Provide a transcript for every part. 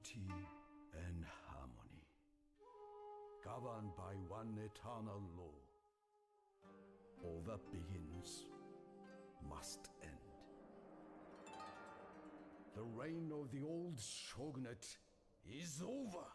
beauty and harmony, governed by one eternal law. All that begins must end. The reign of the old shogunate is over.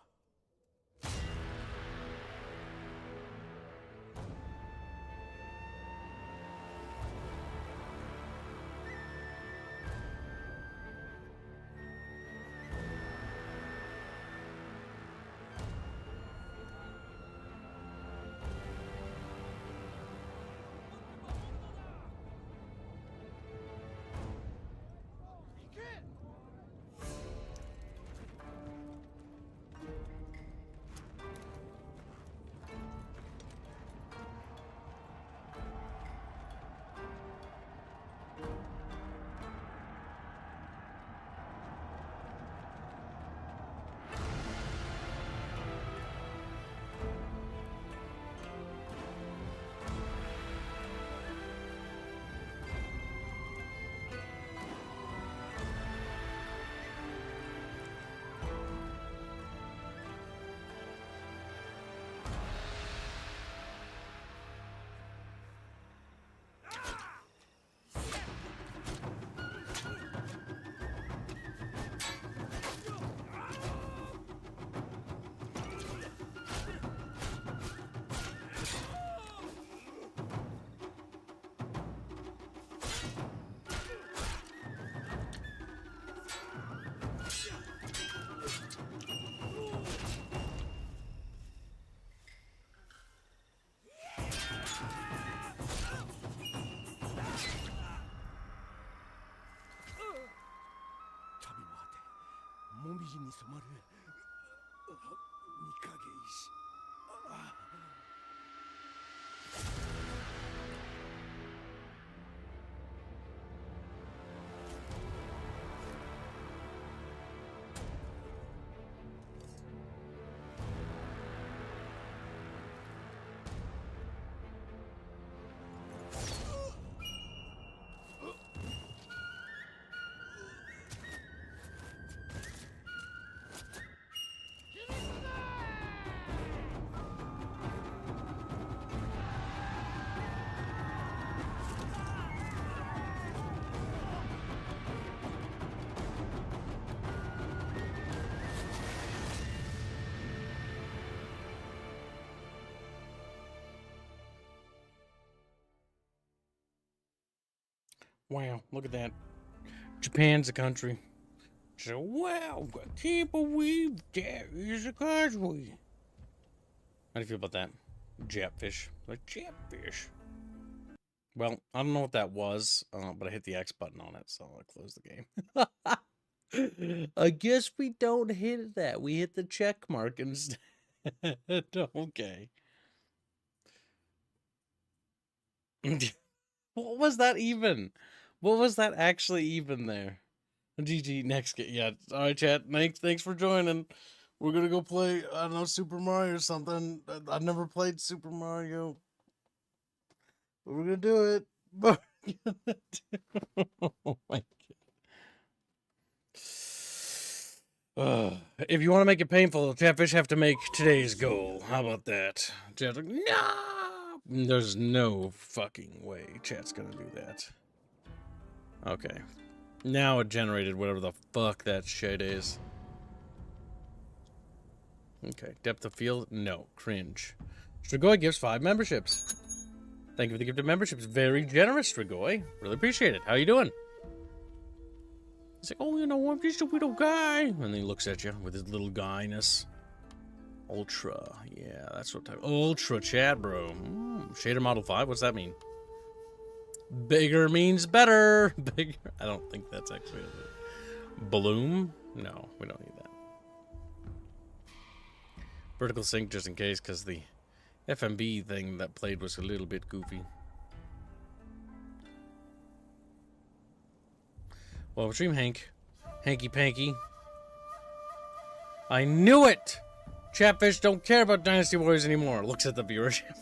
Wow, look at that. Japan's a country. So, wow, I can't believe that is a country. How do you feel about that? Japfish. Like Japfish. Well, I don't know what that was, but I hit the X button on it, so I closed the game. I guess we don't hit that. We hit the check mark instead. Okay. What was that even? What was that actually even there? GG, next game. Yeah, alright, chat. Thanks for joining. We're gonna go play, I don't know, Super Mario or something. I've never played Super Mario. But we're gonna do it. But oh my god. If you want to make it painful, Chatfish have to make today's goal. How about that? Chat's like, no! There's no fucking way Chat's gonna do that. Okay. Now it generated whatever the fuck that shit is. Okay. Depth of field? No. Cringe. Strigoi gives 5 memberships. Thank you for the gift of memberships. Very generous, Strigoi. Really appreciate it. How you doing? He's like, oh, you know, I'm just a little guy. And then he looks at you with his little guyness. Ultra. Yeah, that's what type. Ultra chat, bro. Shader Model 5? What's that mean? Bigger means better. Bigger. I don't think that's actually it. Bloom? No, we don't need that. Vertical sync just in case, because the FMB thing that played was a little bit goofy. Well, stream Hank. Hanky Panky. I knew it! Chatfish don't care about Dynasty Warriors anymore. Looks at the viewership.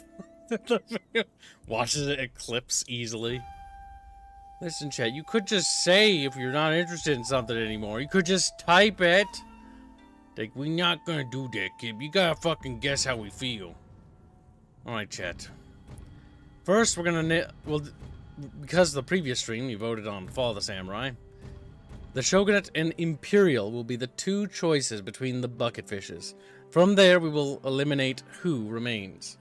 Watches it eclipse easily. Listen, chat, you could just say if you're not interested in something anymore. You could just type it. Like, we're not gonna do that, kid. You gotta fucking guess how we feel. Alright, chat. First, we're gonna... Well, because of the previous stream, you voted on Fall of the Samurai. The Shogunate and Imperial will be the two choices between the bucket fishes. From there, we will eliminate who remains.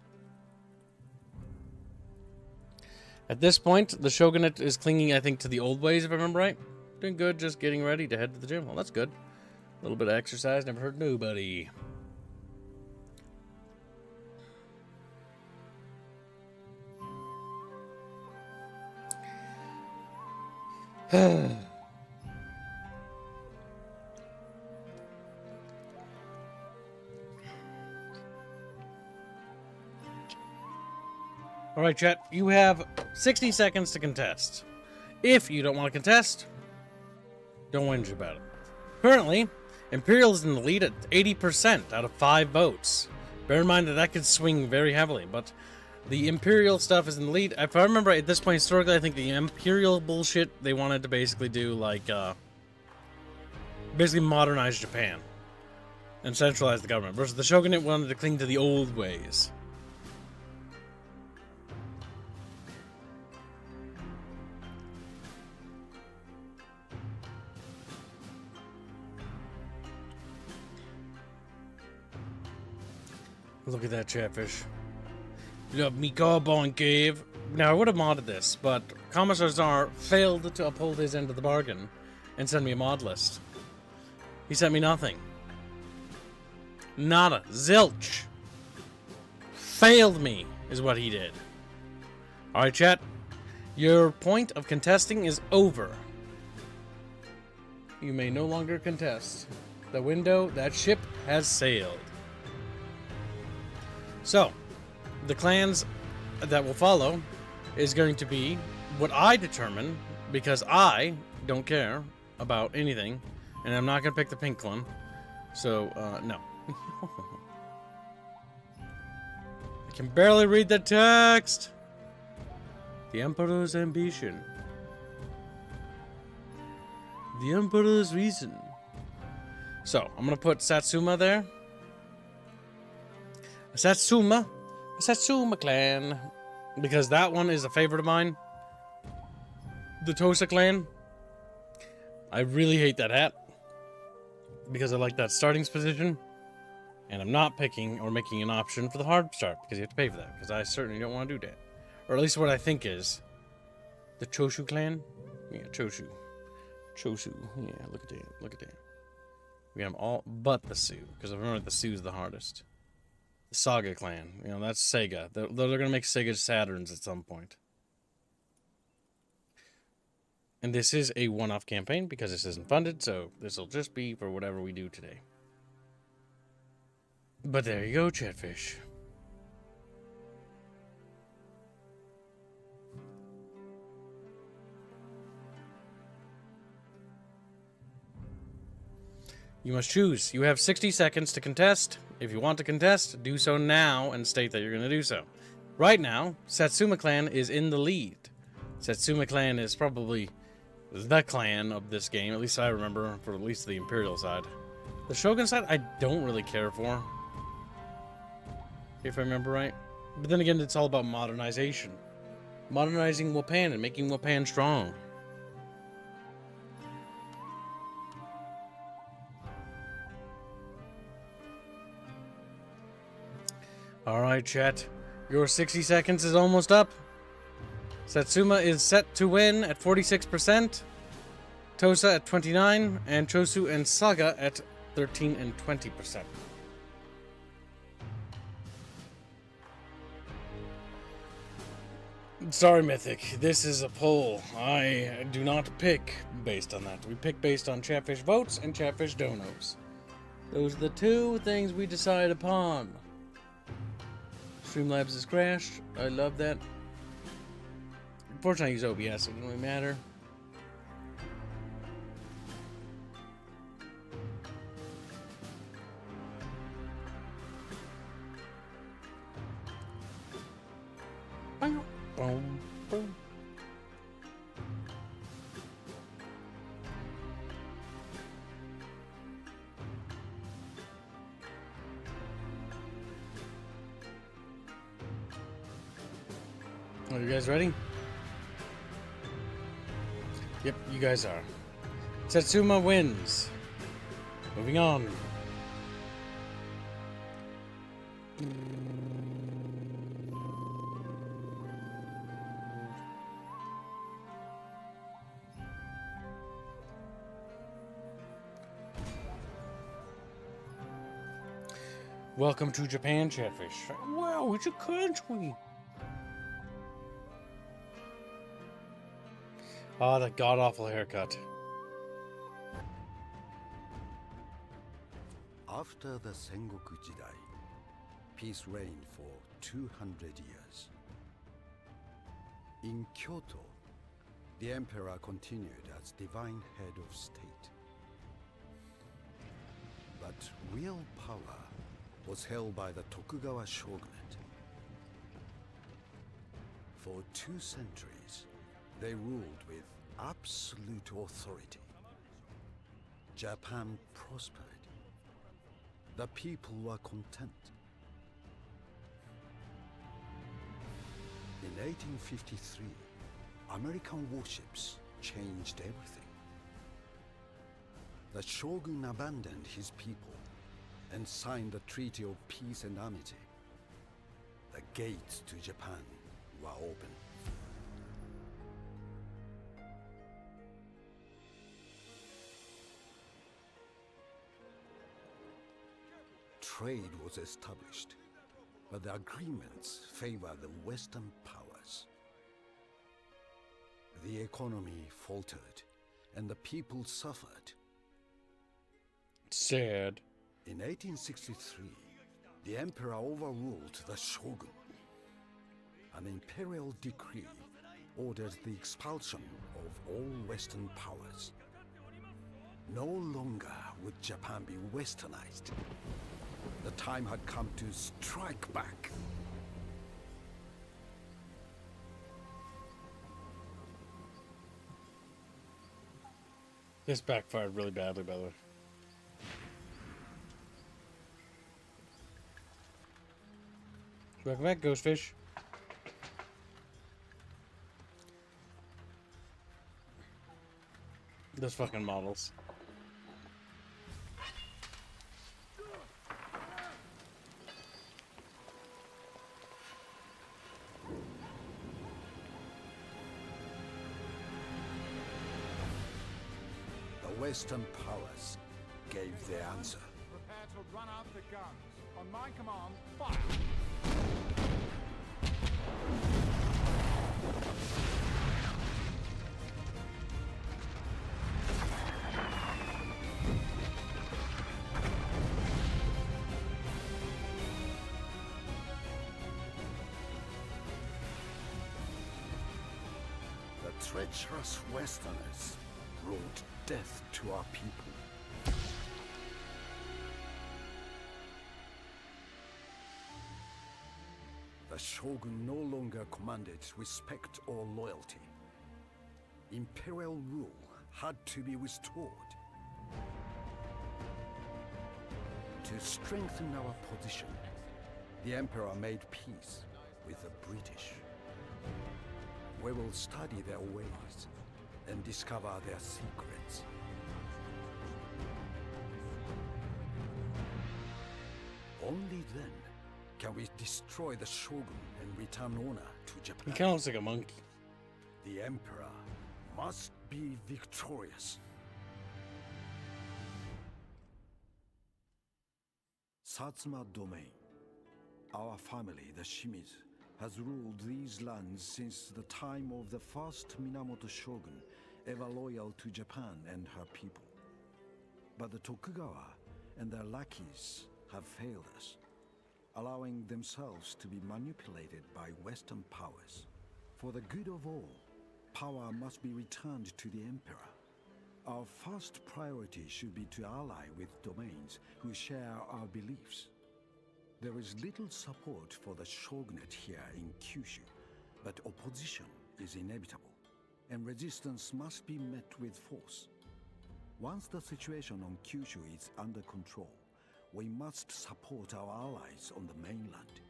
At this point, the Shogunate is clinging, I think, to the old ways, if I remember right. Doing good, just getting ready to head to the gym. Well, that's good. A little bit of exercise, never hurt nobody. Alright, chat, you have 60 seconds to contest. If you don't want to contest, don't whinge about it. Currently, Imperial is in the lead at 80% out of 5 votes. Bear in mind that that could swing very heavily, but the Imperial stuff is in the lead. If I remember at this point historically, I think the Imperial bullshit, they wanted to basically do like, basically modernize Japan and centralize the government, versus the Shogunate wanted to cling to the old ways. Look at that chatfish. Love me carbon cave. Now, I would have modded this, but Commissar Czar failed to uphold his end of the bargain and send me a mod list. He sent me nothing. Nada. Zilch. Failed me, is what he did. Alright, chat. Your point of contesting is over. You may no longer contest. The window, that ship has sailed. So, the clans that will follow is going to be what I determine, because I don't care about anything, and I'm not going to pick the pink one. So, no. I can barely read the text. The Emperor's ambition. The Emperor's reason. So, I'm going to put Satsuma there. Satsuma clan, because that one is a favorite of mine. The Tosa clan, I really hate that hat because I like that starting position, and I'm not picking or making an option for the hard start because you have to pay for that, because I certainly don't want to do that, or at least what I think is the Choshu clan. Yeah, Choshu, yeah, look at that. We got them all but the Sioux, because I remember the Sioux's the hardest. Saga clan, you know, that's Sega. They're gonna make Sega Saturns at some point. And this is a one-off campaign because this isn't funded, so this will just be for whatever we do today. But there you go, Chatfish. You must choose. You have 60 seconds to contest. If you want to contest, do so now and state that you're going to do so. Right now, Satsuma clan is in the lead. Satsuma clan is probably the clan of this game, at least I remember, for at least the Imperial side. The Shogun side, I don't really care for, if I remember right. But then again, it's all about modernization. Modernizing Wapan and making Wapan strong. Alright, chat. Your 60 seconds is almost up. Satsuma is set to win at 46%. Tosa at 29%. And Chosu and Saga at 13% and 20%. Sorry, Mythic. This is a poll. I do not pick based on that. We pick based on Chatfish votes and Chatfish donos. Those are the two things we decide upon. Streamlabs has crashed. I love that. Unfortunately, I use OBS, so it doesn't really matter. Boom, boom. Are you guys ready? Yep, you guys are. Satsuma wins. Moving on. Welcome to Japan, Chatfish. Wow, it's a country. Ah, that god-awful haircut. After the Sengoku Jidai, peace reigned for 200 years. In Kyoto, the emperor continued as divine head of state. But real power was held by the Tokugawa shogunate. For 2 centuries, they ruled with absolute authority. Japan prospered. The people were content. In 1853, American warships changed everything. The shogun abandoned his people and signed the Treaty of Peace and Amity. The gates to Japan were open. Trade was established, but the agreements favored the Western powers. The economy faltered, and the people suffered. Sad. In 1863, the emperor overruled the shogun. An imperial decree ordered the expulsion of all Western powers. No longer would Japan be westernized. The time had come to strike back. This backfired really badly, by the way. Welcome back, Ghostfish. Those fucking models. The Western powers gave their answer. Prepare to run out the guns. On my command, fire! The treacherous Westerners brought death to our people. The shogun no longer commanded respect or loyalty. Imperial rule had to be restored. To strengthen our position, the emperor made peace with the British. We will study their ways and discover their secrets. Only then can we destroy the shogun and return honor to He Japan. kind of looks like a monkey. The emperor must be victorious. Satsuma domain. Our family, the Shimizu, has ruled these lands since the time of the first Minamoto shogun, ever loyal to Japan and her people. But the Tokugawa and their lackeys have failed us, allowing themselves to be manipulated by Western powers. For the good of all, power must be returned to the emperor. Our first priority should be to ally with domains who share our beliefs. There is little support for the shogunate here in Kyushu, but opposition is inevitable, and resistance must be met with force. Once the situation on Kyushu is under control, we must support our allies on the mainland.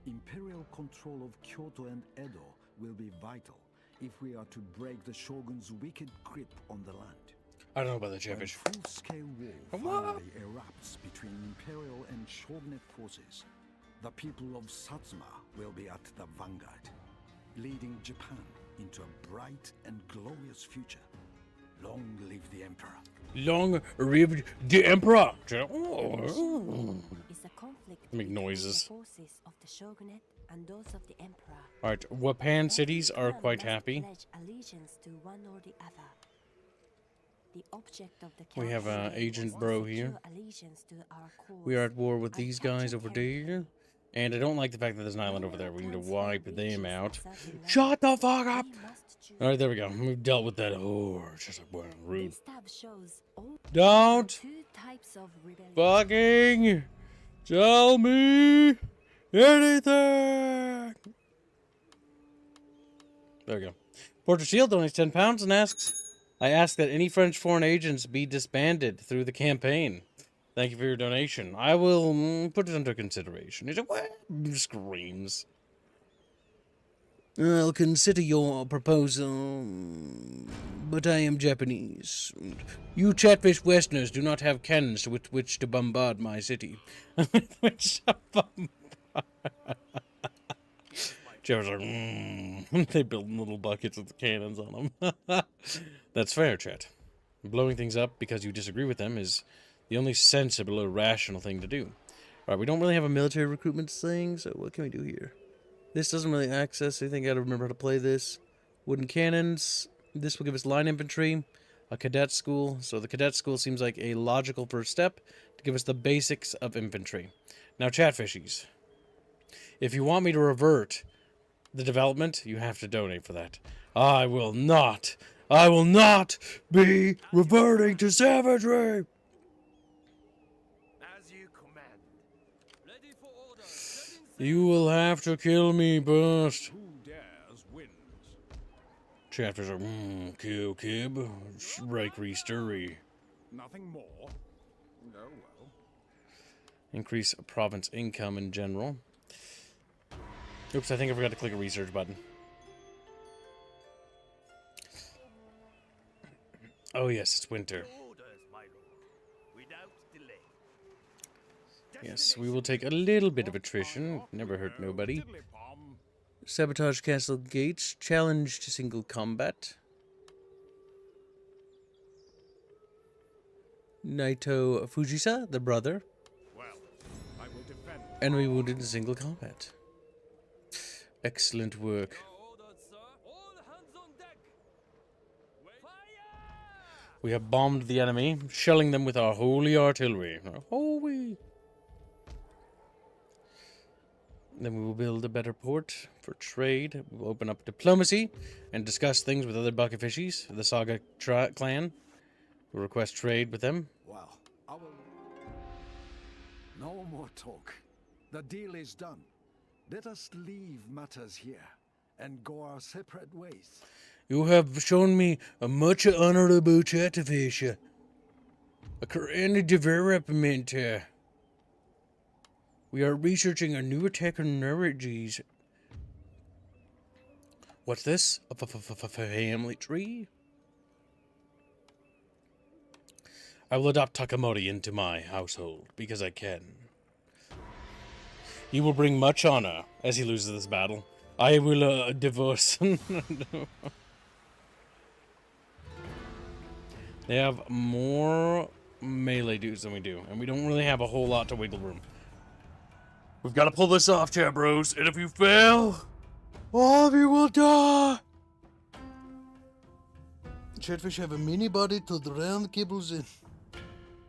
Imperial control of Kyoto and Edo will be vital if we are to break the Shogun's wicked grip on the land. I don't know about the When Chatfish. full-scale war finally erupts between Imperial and Shogunate forces, the people of Satsuma will be at the vanguard, leading Japan into a bright and glorious future. Long live the Emperor. Long live the Emperor! Shigun is a conflict Make between noises. the forces of the Shogunate and those of the Emperor. Alright, Wapan cities are Every quite clan happy. must pledge allegiance to one or the other. The object of the We have, council Agent was to Bro secure here. allegiance to our cause We are at war with and these capture guys over territory. there. And I don't like the fact that there's an island over there. We need to Whenever clans wipe hold them reaches out. a certain level, Shut the fuck up! we must choose. Alright, there we go. We've dealt with that. Oh, it's just like, well, rude. This tab shows only Don't two types of rebellion. fucking tell me anything! There we go. Portrait Shield donates £10 and asks, I ask that any French foreign agents be disbanded through the campaign. Thank you for your donation. I will put it under consideration. He's like, what? Screams. I'll consider your proposal, but I am Japanese. You Chatfish Westerners do not have cannons with which to bombard my city. Which to bombard. Jared's like, they build little buckets with cannons on them. That's fair, Chat. Blowing things up because you disagree with them is the only sensible or rational thing to do. Alright, we don't really have a military recruitment thing, so what can we do here? This doesn't really access, I think I gotta remember how to play this. Wooden cannons. This will give us line infantry. A cadet school. So the cadet school seems like a logical first step to give us the basics of infantry. Now, Chatfishies. If you want me to revert the development, you have to donate for that. I will not be reverting to savagery! As you command. Ready for order. You will have to kill me first. Who dares wins. Chapters are, kill Kib, Strike Resturry. Nothing more. Oh well. Increase province income in general. Oops, I think I forgot to click a research button. Oh yes, it's winter. Orders, my lord. Without delay. Yes, we will take a little bit of attrition. Never hurt nobody. Tiddly-pom. Sabotage castle gates. Challenge to single combat. Naito Fujisa, the brother. Well, I will defend. Enemy wounded in single combat. Excellent work. Ordered, sir. All hands on deck. Fire! We have bombed the enemy, shelling them with our holy artillery. Holy! Then we will build a better port for trade. We will open up diplomacy and discuss things with other bucketfishies of the Saga clan. We'll request trade with them. Well, I will... No more talk. The deal is done. Let us leave matters here and go our separate ways. You have shown me a much honorable Chatfish. A grand development. We are researching a new technologies. What's this? A family tree? I will adopt Takamori into my household because I can. He will bring much honor as he loses this battle. I will divorce. They have more melee dudes than we do, and we don't really have a whole lot to wiggle room. We've got to pull this off, chat bros, and if you fail, all of you will die. Chatfish have a mini body to drown kibbles in.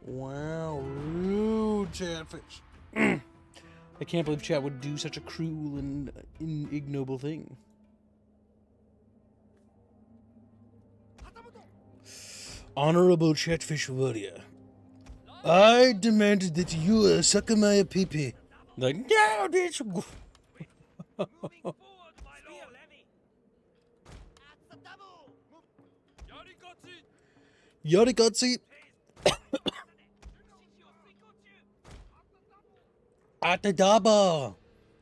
Wow, rude, Chatfish. I can't believe Chat would do such a cruel and ignoble thing. Honorable Chatfish warrior, I demanded that you suck my pee-pee. Like, no, this... Moving forward, my lord. At the double. Yarikatsu at the double.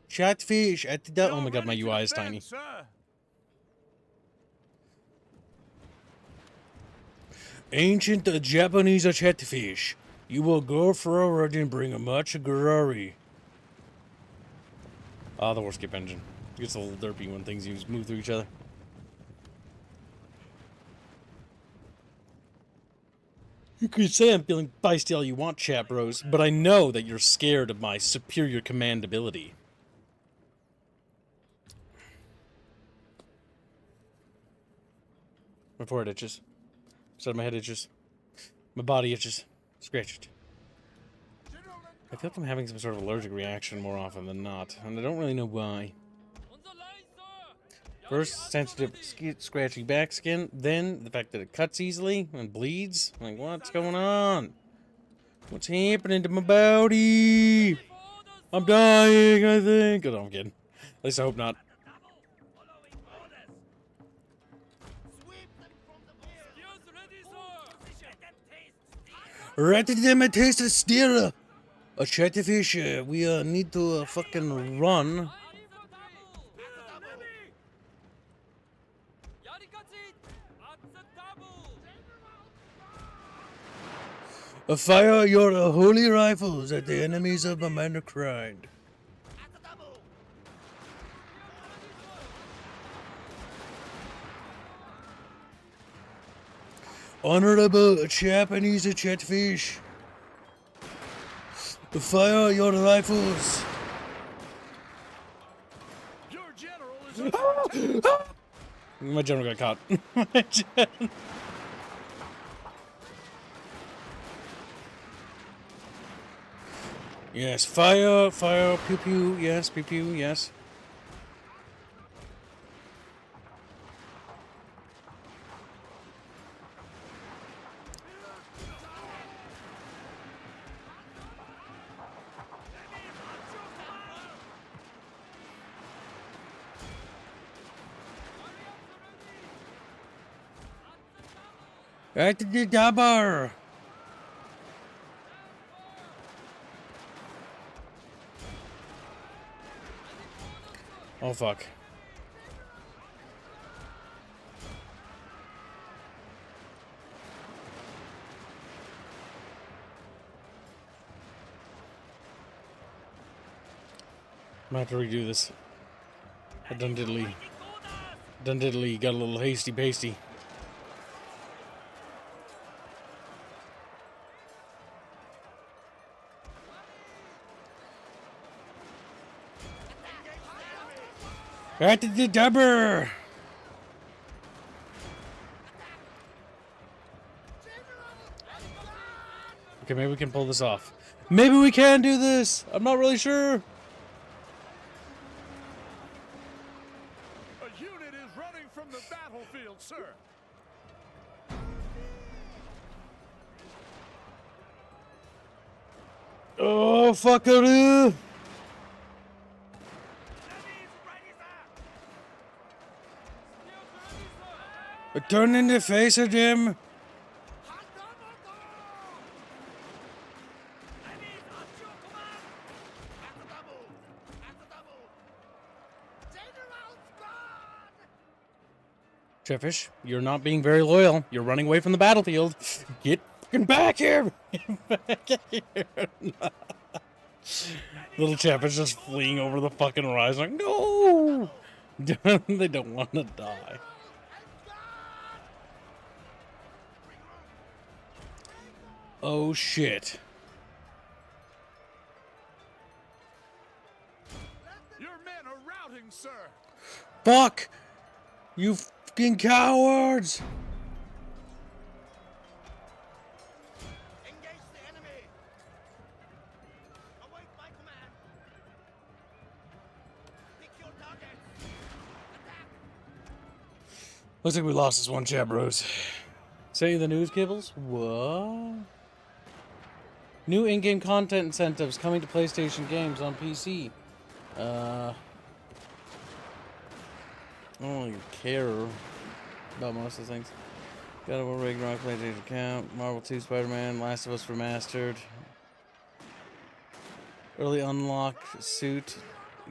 Chatfish at the double. Oh my god, my UI is tiny. Sir. Ancient Japanese Chatfish. You will go forward and bring a much glory. Ah, the war skip engine. It gets a little derpy when things move through each other. You could say I'm feeling feisty all you want, chat bros, but I know that you're scared of my superior command ability. My forehead itches. Side of my head itches. My body itches. Scratch it. I feel like I'm having some sort of allergic reaction more often than not, and I don't really know why. First, sensitive, scratchy back skin, then the fact that it cuts easily and bleeds. Like, what's going on? What's happening to my body? I'm dying, I think. Oh, no, I'm kidding. At least I hope not. Right to them, a taste of steel. A chatfish, we need to fucking run. Fire your holy rifles at the enemies of mankind. Honorable Japanese chatfish, fire your rifles. Your general is My general got caught. Yes, fire, fire, pew pew, yes, pew pew, yes. At the dabber. Oh fuck. I'm gonna have to redo this. I done diddly got a little hasty pasty. At the dubber. Okay, maybe we can pull this off. Maybe we can do this. I'm not really sure. a unit is running from the battlefield, sir. Oh, fuckaroo. Turn in the face of them. Chatfish, you're not being very loyal. You're running away from the battlefield. Get fucking back here! Get back here! Little Chatfish just fleeing over the fucking horizon. Like, no! They don't want to die. Oh shit. Your men are routing, sir. Fuck! You fucking cowards! Engage the enemy. Await my command. Pick your targets. Attack. Looks like we lost this one, chat bros. Say the news, Kibbles? What? New in-game content incentives coming to PlayStation games on PC. I don't really care about most of the things. God of War Ragnarok PlayStation account, Marvel 2 Spider-Man, Last of Us Remastered. Early unlock suit,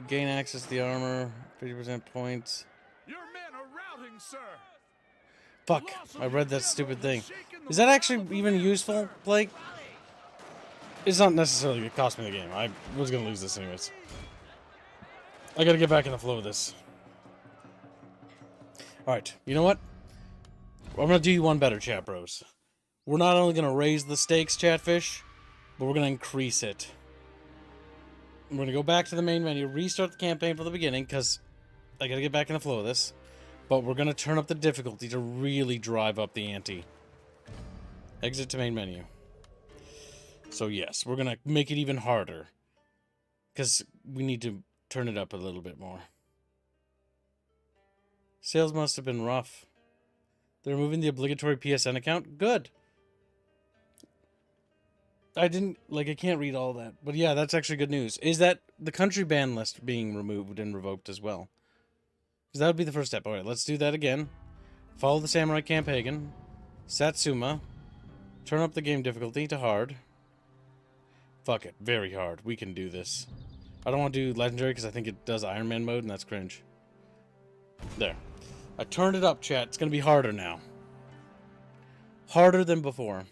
gain access to the armor, 50% points. Your men are routing, sir. Fuck, I read that stupid thing. Is that actually even useful, Blake? It's not necessarily gonna cost me the game. I was gonna lose this anyways. I gotta get back in the flow of this. Alright, you know what? I'm gonna do you one better, chat bros. We're not only gonna raise the stakes, Chatfish, but we're gonna increase it. We're gonna go back to the main menu, restart the campaign from the beginning, because I gotta get back in the flow of this. But we're gonna turn up the difficulty to really drive up the ante. Exit to main menu. So yes, we're gonna make it even harder. Because we need to turn it up a little bit more. Sales must have been rough. They're removing the obligatory PSN account? Good. I can't read all that. But yeah, that's actually good news. Is that the country ban list being removed and revoked as well? Because that would be the first step. Alright, let's do that again. Follow the Samurai Campaign. Satsuma. Turn up the game difficulty to hard. Fuck it. Very hard. We can do this. I don't want to do legendary because I think it does Iron Man mode and that's cringe. There. I turned it up, chat. It's going to be harder now. Harder than before.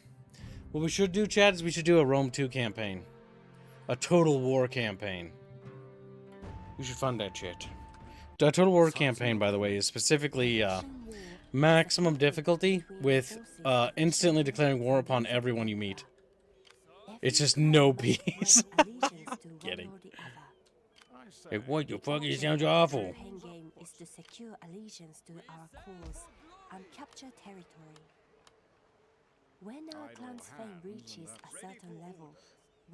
What we should do, chat, is we should do a Rome 2 campaign. A Total War campaign. We should fund that shit. A Total War campaign, by the way, is specifically maximum difficulty with instantly declaring war upon everyone you meet. It's just no peace. Kidding. Hey, what the fuck? It sounds awful. The main game is to secure allegiance to our cause and capture territory. When our clan's fame reaches a certain level,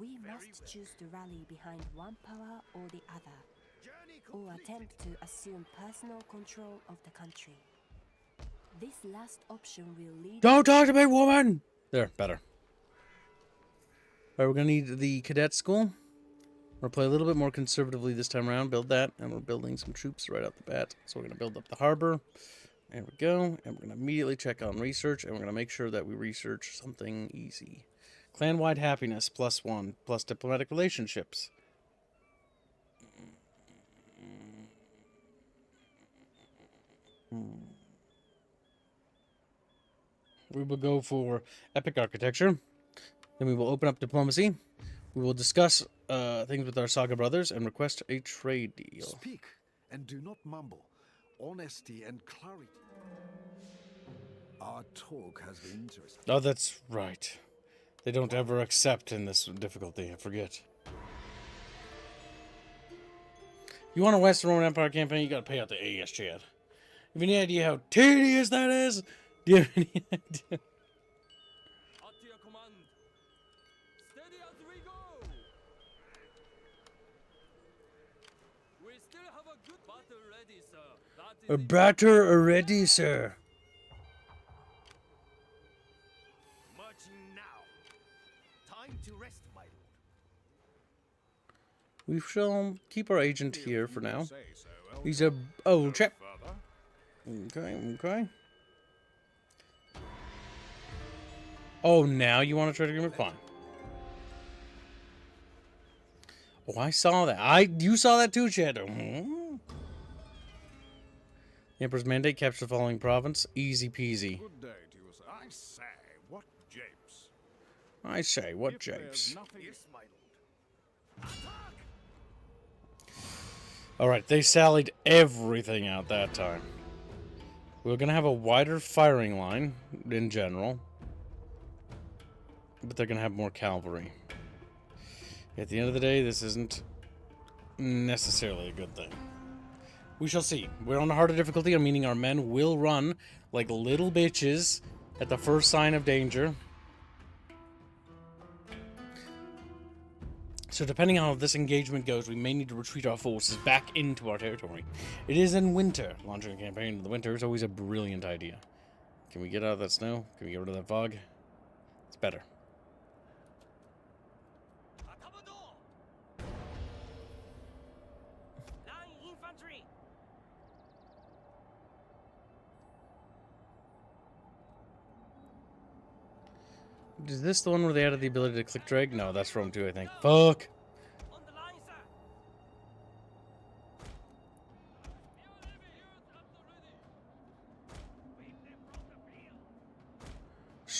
we must choose to rally behind one power or the other, or attempt to assume personal control of the country. This last option will lead... Don't talk to me, woman! There, better. Alright, we're gonna need the cadet school. We're gonna play a little bit more conservatively this time around, build that, and we're building some troops right off the bat. So we're gonna build up the harbor. There we go, and we're gonna immediately check on research, and we're gonna make sure that we research something easy. Clan-wide happiness, +1, plus diplomatic relationships. We will go for epic architecture. Then we will open up diplomacy. We will discuss things with our Saga brothers and request a trade deal. Speak and do not mumble. Honesty and clarity. Our talk has been interesting. Oh, that's right. They don't ever accept in this difficulty. I forget. You want a Western Roman Empire campaign? You gotta pay out the AS, Chad. Have you any idea how tedious that is? Do you have any idea? At your command. Steady as we go. We still have a good battle ready, sir. That is A batter already, sir. marching now. Time to rest, my lord. We shall keep our agent here for now. He's a... Oh, chap. Okay, okay. Oh, now you want to try to give him a fine. Oh, I saw that. You saw that too, Chad. The Emperor's mandate captures the following province. Easy peasy. Good day to you, sir. I say, what japes? I say, what If there's japes. nothing- Yes, my lord. Attack! Alright, they sallied everything out that time. We're going to have a wider firing line in general. But they're going to have more cavalry. At the end of the day, this isn't necessarily a good thing. We shall see. We're on a harder difficulty, meaning our men will run like little bitches at the first sign of danger. So depending on how this engagement goes, we may need to retreat our forces back into our territory. It is in winter. Launching a campaign in the winter is always a brilliant idea. Can we get out of that snow? Can we get rid of that fog? It's better. Atabado! Line infantry! Is this the one where they added the ability to click drag? No, that's Rome 2, I think. Fuck! On the line, sir!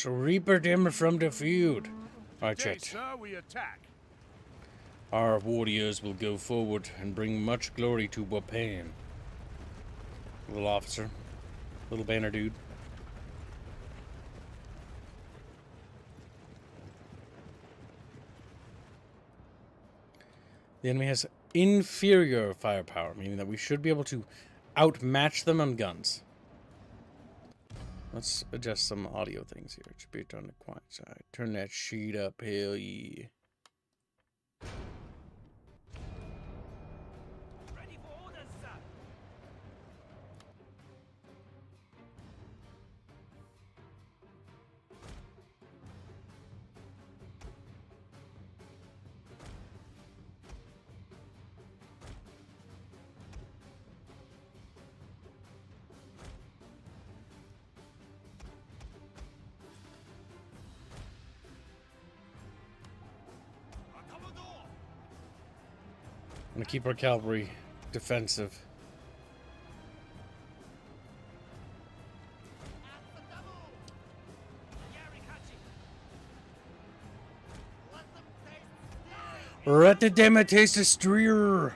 Reaper them from the field. Alright, Okay, chat. sir, we attack. Our warriors will go forward and bring much glory to Wapan. Little officer. Little banner dude. The enemy has inferior firepower, meaning that we should be able to outmatch them on guns. Let's adjust some audio things here. It should be on the quiet side. Turn that sheet up, hell yeah. Ready for orders, sir. I'm gonna keep our cavalry defensive. Let the damn taste of steer.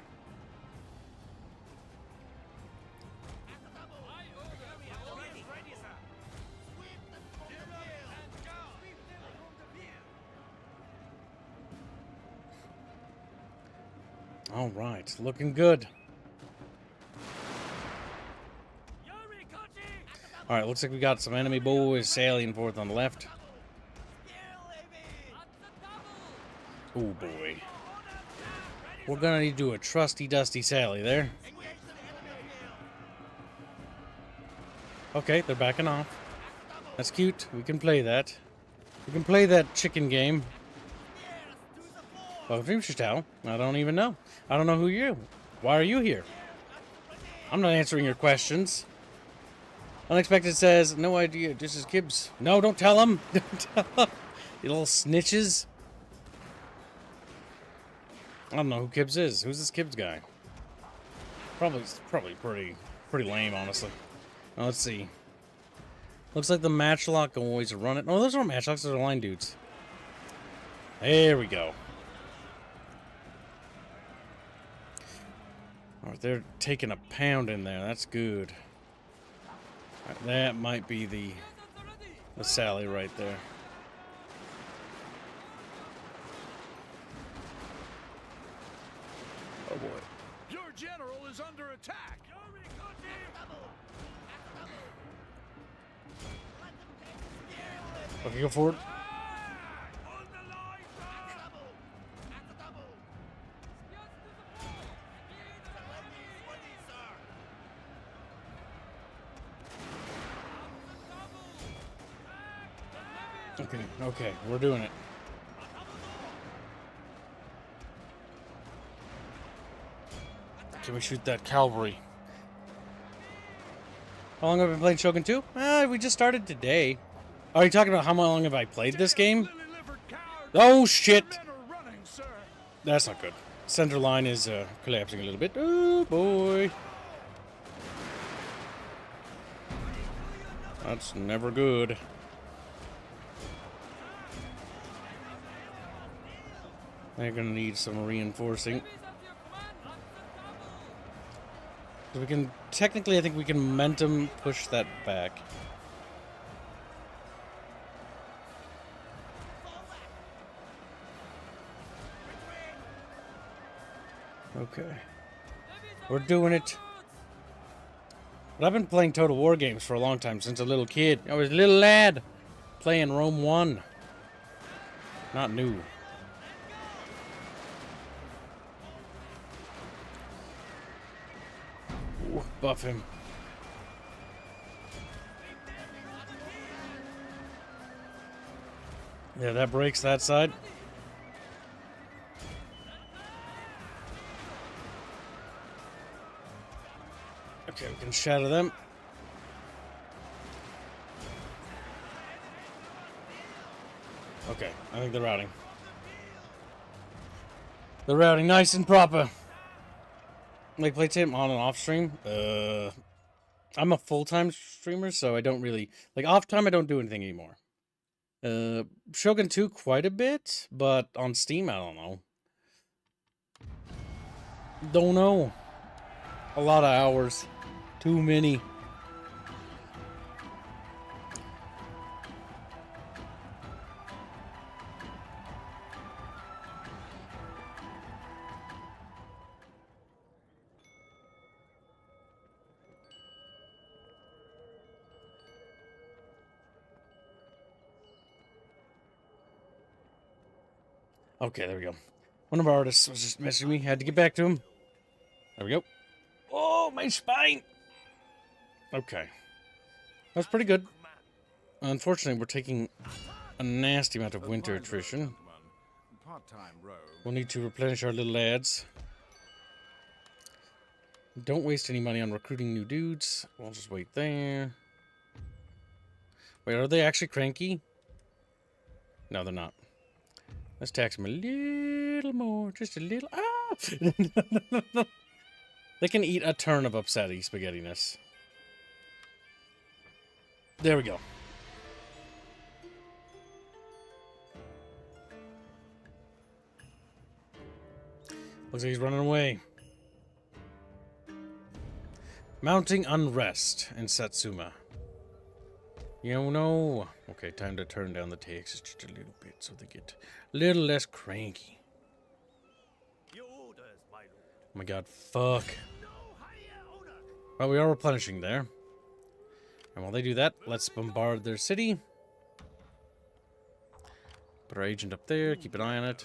All right, looking good. All right, looks like we got some enemy boys sailing forth on the left. Oh boy. We're gonna need to do a trusty dusty Sally there. Okay, they're backing off. That's cute. We can play that. We can play that chicken game. Well, Dreamshow, I don't even know. I don't know who you are. Why are you here? I'm not answering your questions. Unexpected says, no idea. This is Kibbs. No, don't tell him. Don't tell him. You little snitches. I don't know who Kibbs is. Who's this Kibbs guy? Probably pretty lame, honestly. Now, let's see. Looks like the matchlock always run it. Oh, those aren't matchlocks. Those are line dudes. There we go. Alright, they're taking a pound in there. That's good. Right, that might be the Sally right there. Oh boy. Your general is under attack. Okay, go forward. Okay, we're doing it. Can we shoot that cavalry? How long have I been playing Shogun 2? We just started today. Are you talking about how long have I played this game? Oh shit! That's not good. Center line is collapsing a little bit. Oh boy. That's never good. They're gonna need some reinforcing. We can technically, I think we can momentum push that back. Okay, we're doing it. But I've been playing Total War games for a long time, since a little kid. I was a little lad playing Rome 1. Not new. Ooh, buff him. Yeah, that breaks that side. Okay, we can shatter them. Okay, I think they're routing. They're routing nice and proper. Like, play tape on and off stream? I'm a full-time streamer, so I don't really... Like, off time, I don't do anything anymore. Shogun 2 quite a bit, but on Steam, I don't know. Don't know. A lot of hours. Too many. Okay, there we go. One of our artists was just messaging me. Had to get back to him. There we go. Oh, my spine! Okay. That's pretty good. Unfortunately, we're taking a nasty amount of winter attrition. We'll need to replenish our little lads. Don't waste any money on recruiting new dudes. We'll just wait there. Wait, are they actually cranky? No, they're not. Let's tax them a little more. Just a little. Ah! They can eat a turn of upsetty spaghettiness. There we go. Looks like he's running away. Mounting unrest in Satsuma. You know. Okay, time to turn down the taxes just a little bit so they get a little less cranky. Your orders, my lord. Oh my god, fuck. Well, we are replenishing there. And while they do that, let's bombard their city. Put our agent up there, keep an eye on it.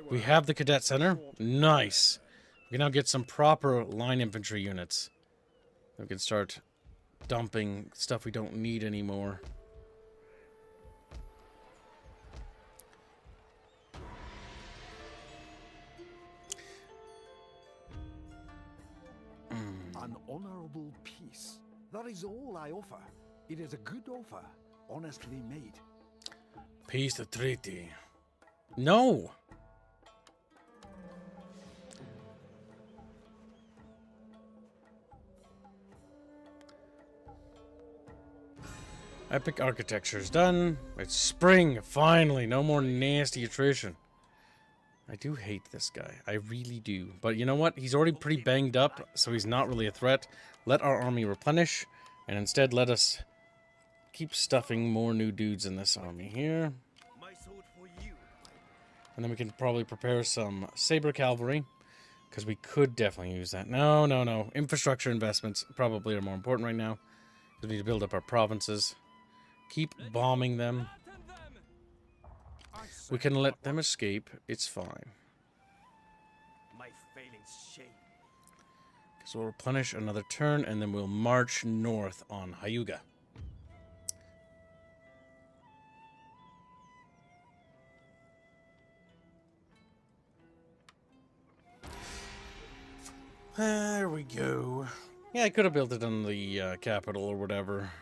We have the cadet center. Nice. We can now get some proper line infantry units. We can start dumping stuff we don't need anymore. An honorable peace. That is all I offer. It is a good offer, honestly made. Peace the treaty. No! Epic architecture's done. It's spring, finally. No more nasty attrition. I do hate this guy. I really do. But you know what? He's already pretty banged up, so he's not really a threat. Let our army replenish, and instead let us keep stuffing more new dudes in this army here. My sword for you. And then we can probably prepare some saber cavalry, because we could definitely use that. No, no, no. Infrastructure investments probably are more important right now. We need to build up our provinces. Keep bombing them. We can let them escape. It's fine. My failings shame. So we'll replenish another turn, and then we'll march north on Hyuga. There we go. Yeah, I could have built it on the capital or whatever.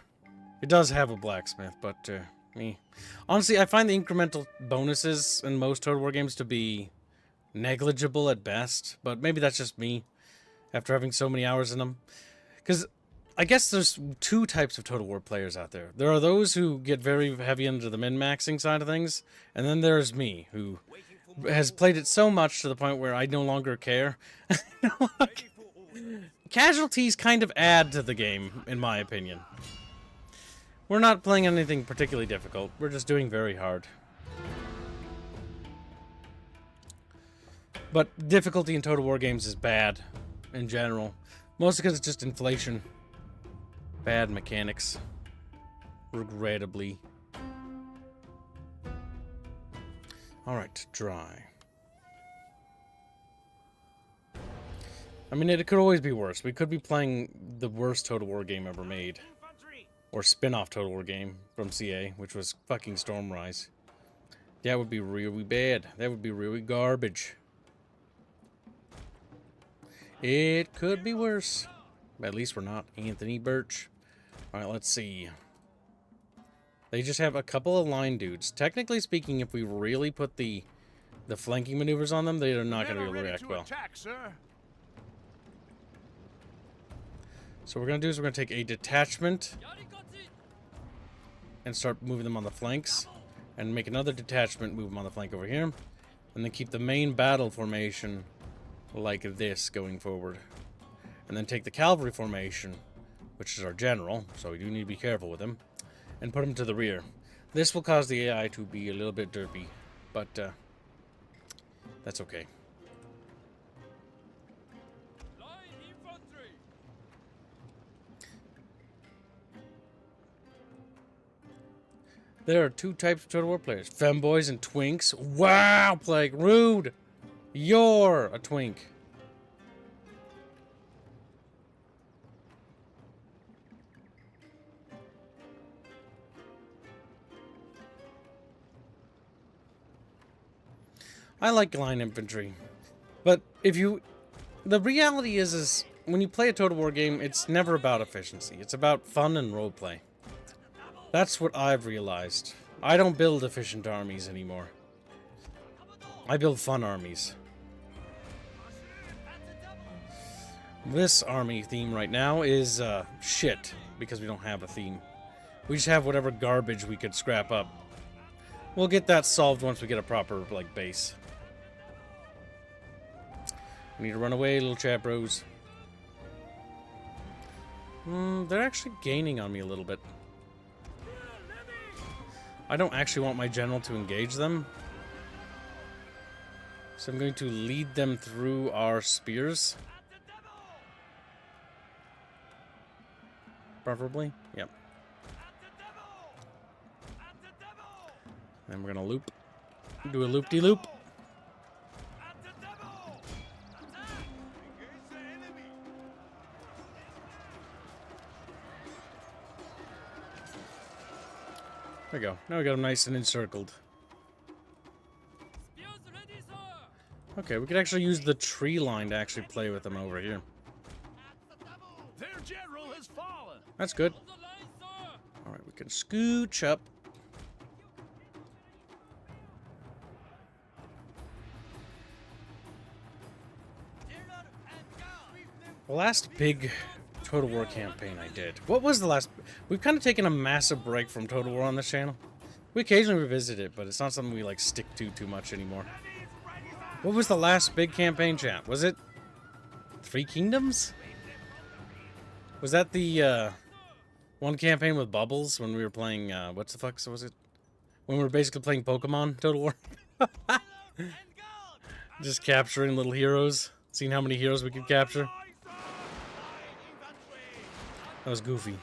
It does have a blacksmith, but me. Honestly, I find the incremental bonuses in most Total War games to be negligible at best, but maybe that's just me after having so many hours in them. Because I guess there's two types of Total War players out there. There are those who get very heavy into the min-maxing side of things, and then there's me, who has played it so much to the point where I no longer care. Casualties kind of add to the game, in my opinion. We're not playing anything particularly difficult. We're just doing very hard. But difficulty in Total War games is bad, in general. Mostly because it's just inflation. Bad mechanics. Regrettably. Alright, dry. I mean, it could always be worse. We could be playing the worst Total War game ever made. Or spin-off Total War game from CA, which was fucking Stormrise. That would be really bad. That would be really garbage. It could be worse. But at least we're not Anthony Birch. Alright, let's see. They just have a couple of line dudes. Technically speaking, if we really put the flanking maneuvers on them, they are not going to be able to react well. So what we're going to do is we're going to take a detachment and start moving them on the flanks, and make another detachment, move them on the flank over here, and then keep the main battle formation like this going forward. And then take the cavalry formation, which is our general, so we do need to be careful with him, and put him to the rear. This will cause the AI to be a little bit derpy, but that's okay. There are two types of Total War players, femboys and twinks. Wow, Plague, rude! You're a twink. I like line infantry, but the reality is when you play a Total War game, it's never about efficiency. It's about fun and roleplay. That's what I've realized. I don't build efficient armies anymore. I build fun armies. This army theme right now is shit, because we don't have a theme. We just have whatever garbage we could scrap up. We'll get that solved once we get a proper, like, base. We need to run away, little chat bros. They're actually gaining on me a little bit. I don't actually want my general to engage them. So I'm going to lead them through our spears. Preferably. Yep. And we're going to loop. Do a loop-de-loop. There we go. Now we got them nice and encircled. Okay, we could actually use the tree line to actually play with them over here. Their general has fallen. That's good. Alright, we can scooch up. The last big Total War campaign I did. What was the last? We've kind of taken a massive break from Total War on this channel. We occasionally revisit it, but it's not something we like stick to too much anymore. What was the last big campaign, chat? Was it Three Kingdoms? Was that the one campaign with Bubbles when we were playing, what's the fuck was it? When we were basically playing Pokemon Total War? Just capturing little heroes. Seeing how many heroes we could capture. That was goofy.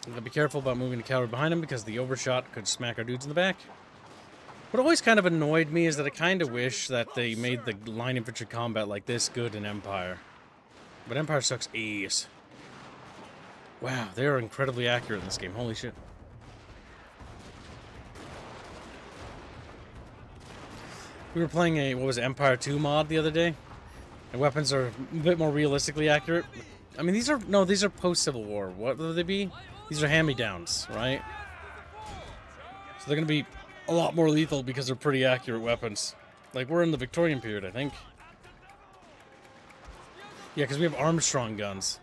Gotta be careful about moving the cavalry behind him because the overshot could smack our dudes in the back. What always kind of annoyed me is that I kind of wish that they made the line infantry combat like this good in Empire. But Empire sucks ass. Wow, they are incredibly accurate in this game. Holy shit. We were playing a, what was it, Empire 2 mod the other day. And weapons are a bit more realistically accurate. I mean, these are post-Civil War. What would they be? These are hand-me-downs, right? So they're going to be a lot more lethal because they're pretty accurate weapons. Like, we're in the Victorian period, I think. Yeah, because we have Armstrong guns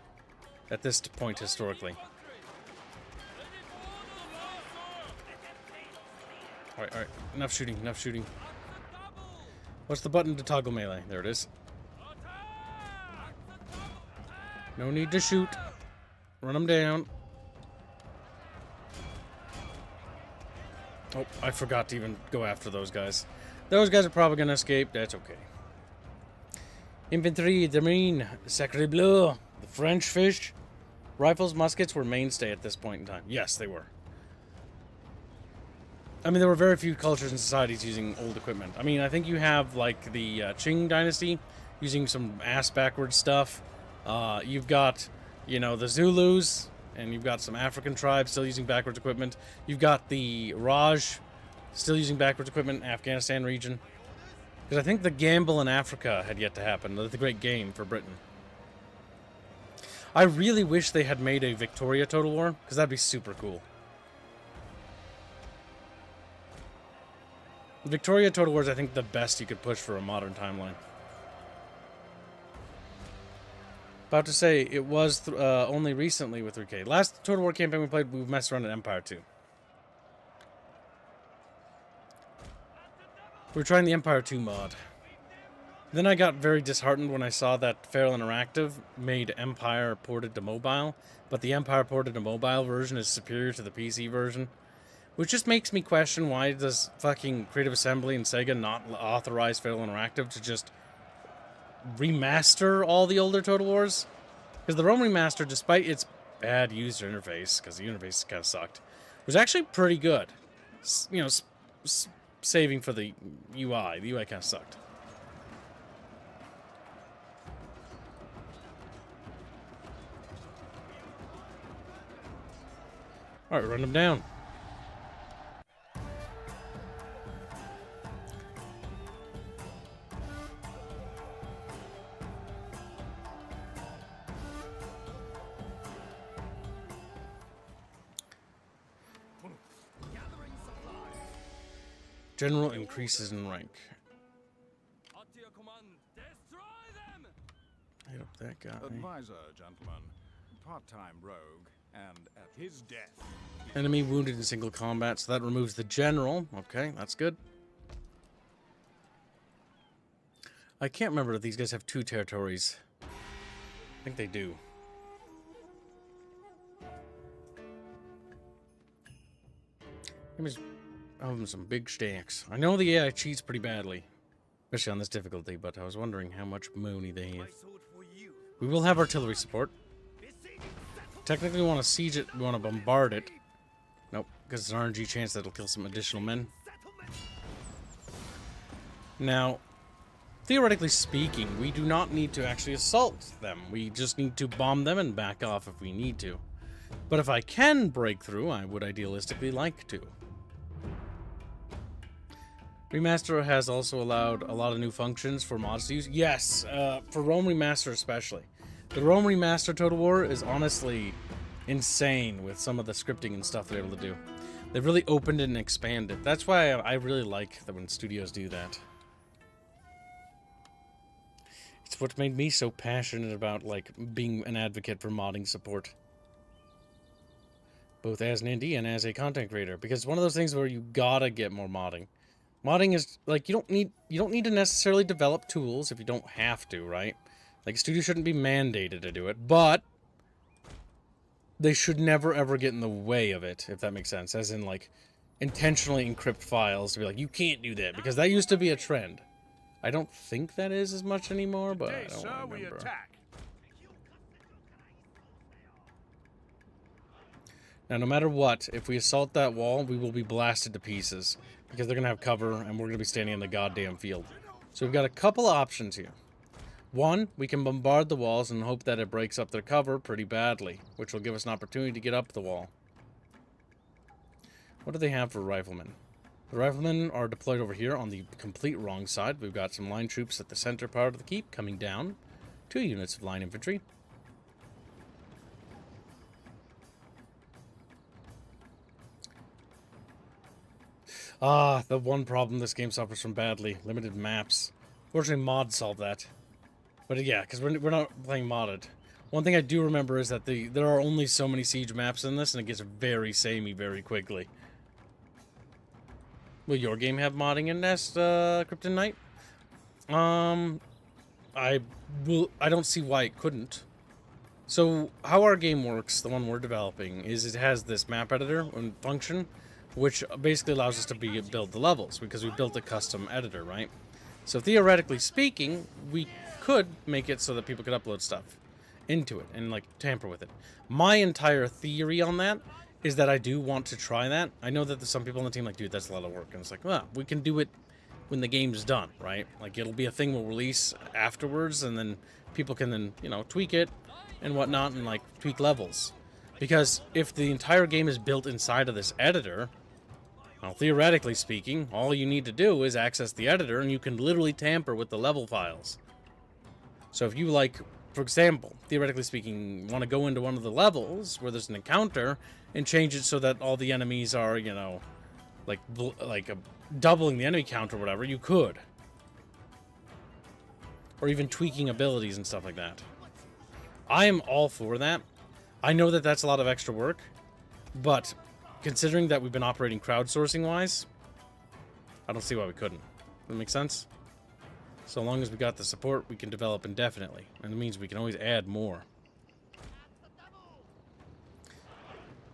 at this point historically. Alright. Enough shooting. What's the button to toggle melee? There it is. No need to shoot. Run them down. Oh, I forgot to even go after those guys. Those guys are probably going to escape. That's okay. Infantry, the Marine, Sacre Bleu, the French fish. Rifles, muskets were mainstay at this point in time. Yes, they were. I mean, there were very few cultures and societies using old equipment. I mean, I think you have, like, the Qing dynasty using some ass-backwards stuff. You've got, you know, the Zulus, and you've got some African tribes still using backwards equipment. You've got the Raj still using backwards equipment, Afghanistan region. Because I think the gamble in Africa had yet to happen. The great game for Britain. I really wish they had made a Victoria Total War, because that'd be super cool. Victoria Total War is, I think, the best you could push for a modern timeline. About to say, it was only recently with 3K. Last Total War campaign we played, we messed around in Empire 2. We were trying the Empire 2 mod. Then I got very disheartened when I saw that Feral Interactive made Empire ported to mobile, but the Empire ported to mobile version is superior to the PC version, which just makes me question why does fucking Creative Assembly and Sega not authorize Feral Interactive to just remaster all the older Total Wars? Because the Rome remaster, despite its bad user interface, because the interface kind of sucked, was actually pretty good. You know, saving for the UI. The UI kind of sucked. Alright, run them down. General increases in rank. Hit up that guy. Advisor, gentlemen. Part-time rogue, and at his death... Enemy wounded in single combat, so that removes the general. Okay, that's good. I can't remember if these guys have 2 territories. I think they do. Give me some big stacks. I know the AI cheats pretty badly, especially on this difficulty, but I was wondering how much money they have. We will have artillery support. Technically, we want to siege it. We want to bombard it. Nope, because it's an RNG chance that it'll kill some additional men. Now, theoretically speaking, we do not need to actually assault them. We just need to bomb them and back off if we need to. But if I can break through, I would idealistically like to. Remaster has also allowed a lot of new functions for mods to use. Yes, for Rome Remaster especially. The Rome Remaster Total War is honestly insane with some of the scripting and stuff they're able to do. They've really opened it and expanded. That's why I really like that when studios do that. It's what made me so passionate about, like, being an advocate for modding support. Both as an indie and as a content creator. Because it's one of those things where you gotta get more modding. Modding is, like, you don't need to necessarily develop tools if you don't have to, right? Like, studios shouldn't be mandated to do it, but they should never ever get in the way of it, if that makes sense. As in, like, intentionally encrypt files to be like, you can't do that, because that used to be a trend. I don't think that is as much anymore, but I don't remember. Now, no matter what, if we assault that wall, we will be blasted to pieces, because they're going to have cover, and we're going to be standing in the goddamn field. So we've got a couple of options here. One, we can bombard the walls and hope that it breaks up their cover pretty badly, which will give us an opportunity to get up the wall. What do they have for riflemen? The riflemen are deployed over here on the complete wrong side. We've got some line troops at the center part of the keep coming down. 2 units of line infantry. Ah, the one problem this game suffers from badly. Limited maps. Fortunately, mods solve that. But yeah, because we're not playing modded. One thing I do remember is that there are only so many siege maps in this, and it gets very samey very quickly. Will your game have modding in Nest, Krypton Knight? I don't see why it couldn't. So, how our game works, the one we're developing, is it has this map editor and function, which basically allows us to build the levels, because we built a custom editor, right? So theoretically speaking, we could make it so that people could upload stuff into it and, like, tamper with it. My entire theory on that is that I do want to try that. I know that there's some people on the team like, dude, that's a lot of work. And it's like, well, we can do it when the game's done, right? Like, it'll be a thing we'll release afterwards, and then people can then, you know, tweak it and whatnot and, like, tweak levels. Because if the entire game is built inside of this editor, well, theoretically speaking, all you need to do is access the editor, and you can literally tamper with the level files. So if you, like, for example, theoretically speaking, want to go into one of the levels where there's an encounter and change it so that all the enemies are, you know, like doubling the enemy count or whatever, you could. Or even tweaking abilities and stuff like that. I am all for that. I know that that's a lot of extra work, but considering that we've been operating crowdsourcing-wise, I don't see why we couldn't. Does that make sense? So long as we got the support, we can develop indefinitely. And it means we can always add more.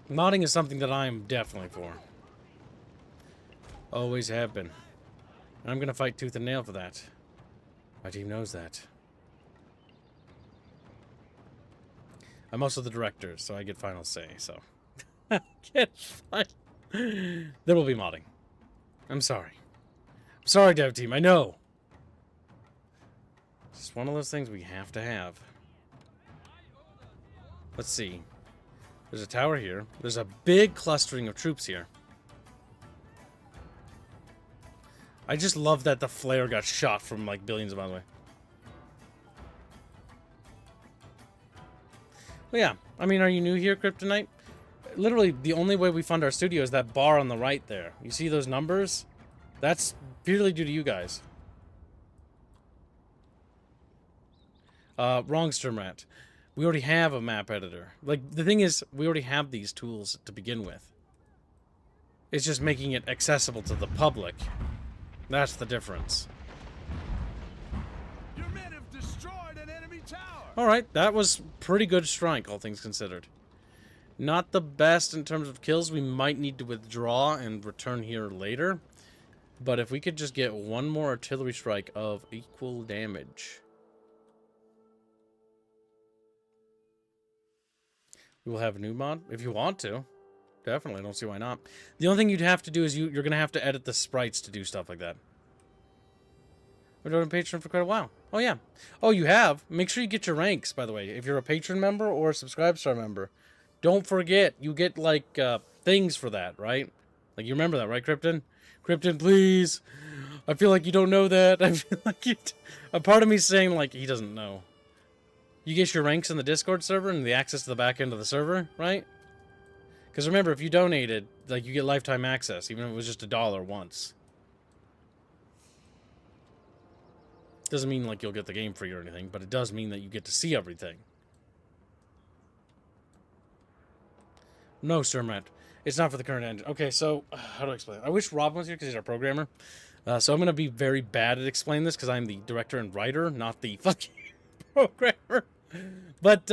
Modding is something that I'm definitely for. Always have been. And I'm going to fight tooth and nail for that. My team knows that. I'm also the director, so I get final say, so... Get fine. There will be modding. I'm sorry. I'm sorry, dev team, I know. It's just one of those things we have to have. Let's see. There's a tower here. There's a big clustering of troops here. I just love that the flare got shot from, like, billions of miles away. Well, yeah. I mean, are you new here, Kryptonite? Literally, the only way we fund our studio is that bar on the right there. You see those numbers? That's purely due to you guys. Wrong, Sturmrat. We already have a map editor. Like, the thing is, we already have these tools to begin with. It's just making it accessible to the public. That's the difference. Your men have destroyed an enemy tower. Alright, that was pretty good strike, all things considered. Not the best in terms of kills. We might need to withdraw and return here later. But if we could just get one more artillery strike of equal damage. We will have a new mod, if you want to. Definitely, I don't see why not. The only thing you'd have to do is you're going to have to edit the sprites to do stuff like that. We're doing a Patreon for quite a while. Oh, yeah. Oh, you have? Make sure you get your ranks, by the way. If you're a Patreon member or a Subscribe Star member. Don't forget, you get, like, things for that, right? Like, you remember that, right, Krypton? Krypton, please. I feel like you don't know that. I feel like a part of me saying, like, he doesn't know. You get your ranks in the Discord server and the access to the back end of the server, right? Because remember, if you donated, like, you get lifetime access, even if it was just $1 once. Doesn't mean, like, you'll get the game free or anything, but it does mean that you get to see everything. No, Sturmrat. It's not for the current engine. Okay, so, how do I explain it? I wish Rob was here because he's our programmer. So I'm going to be very bad at explaining this because I'm the director and writer, not the fucking programmer. But,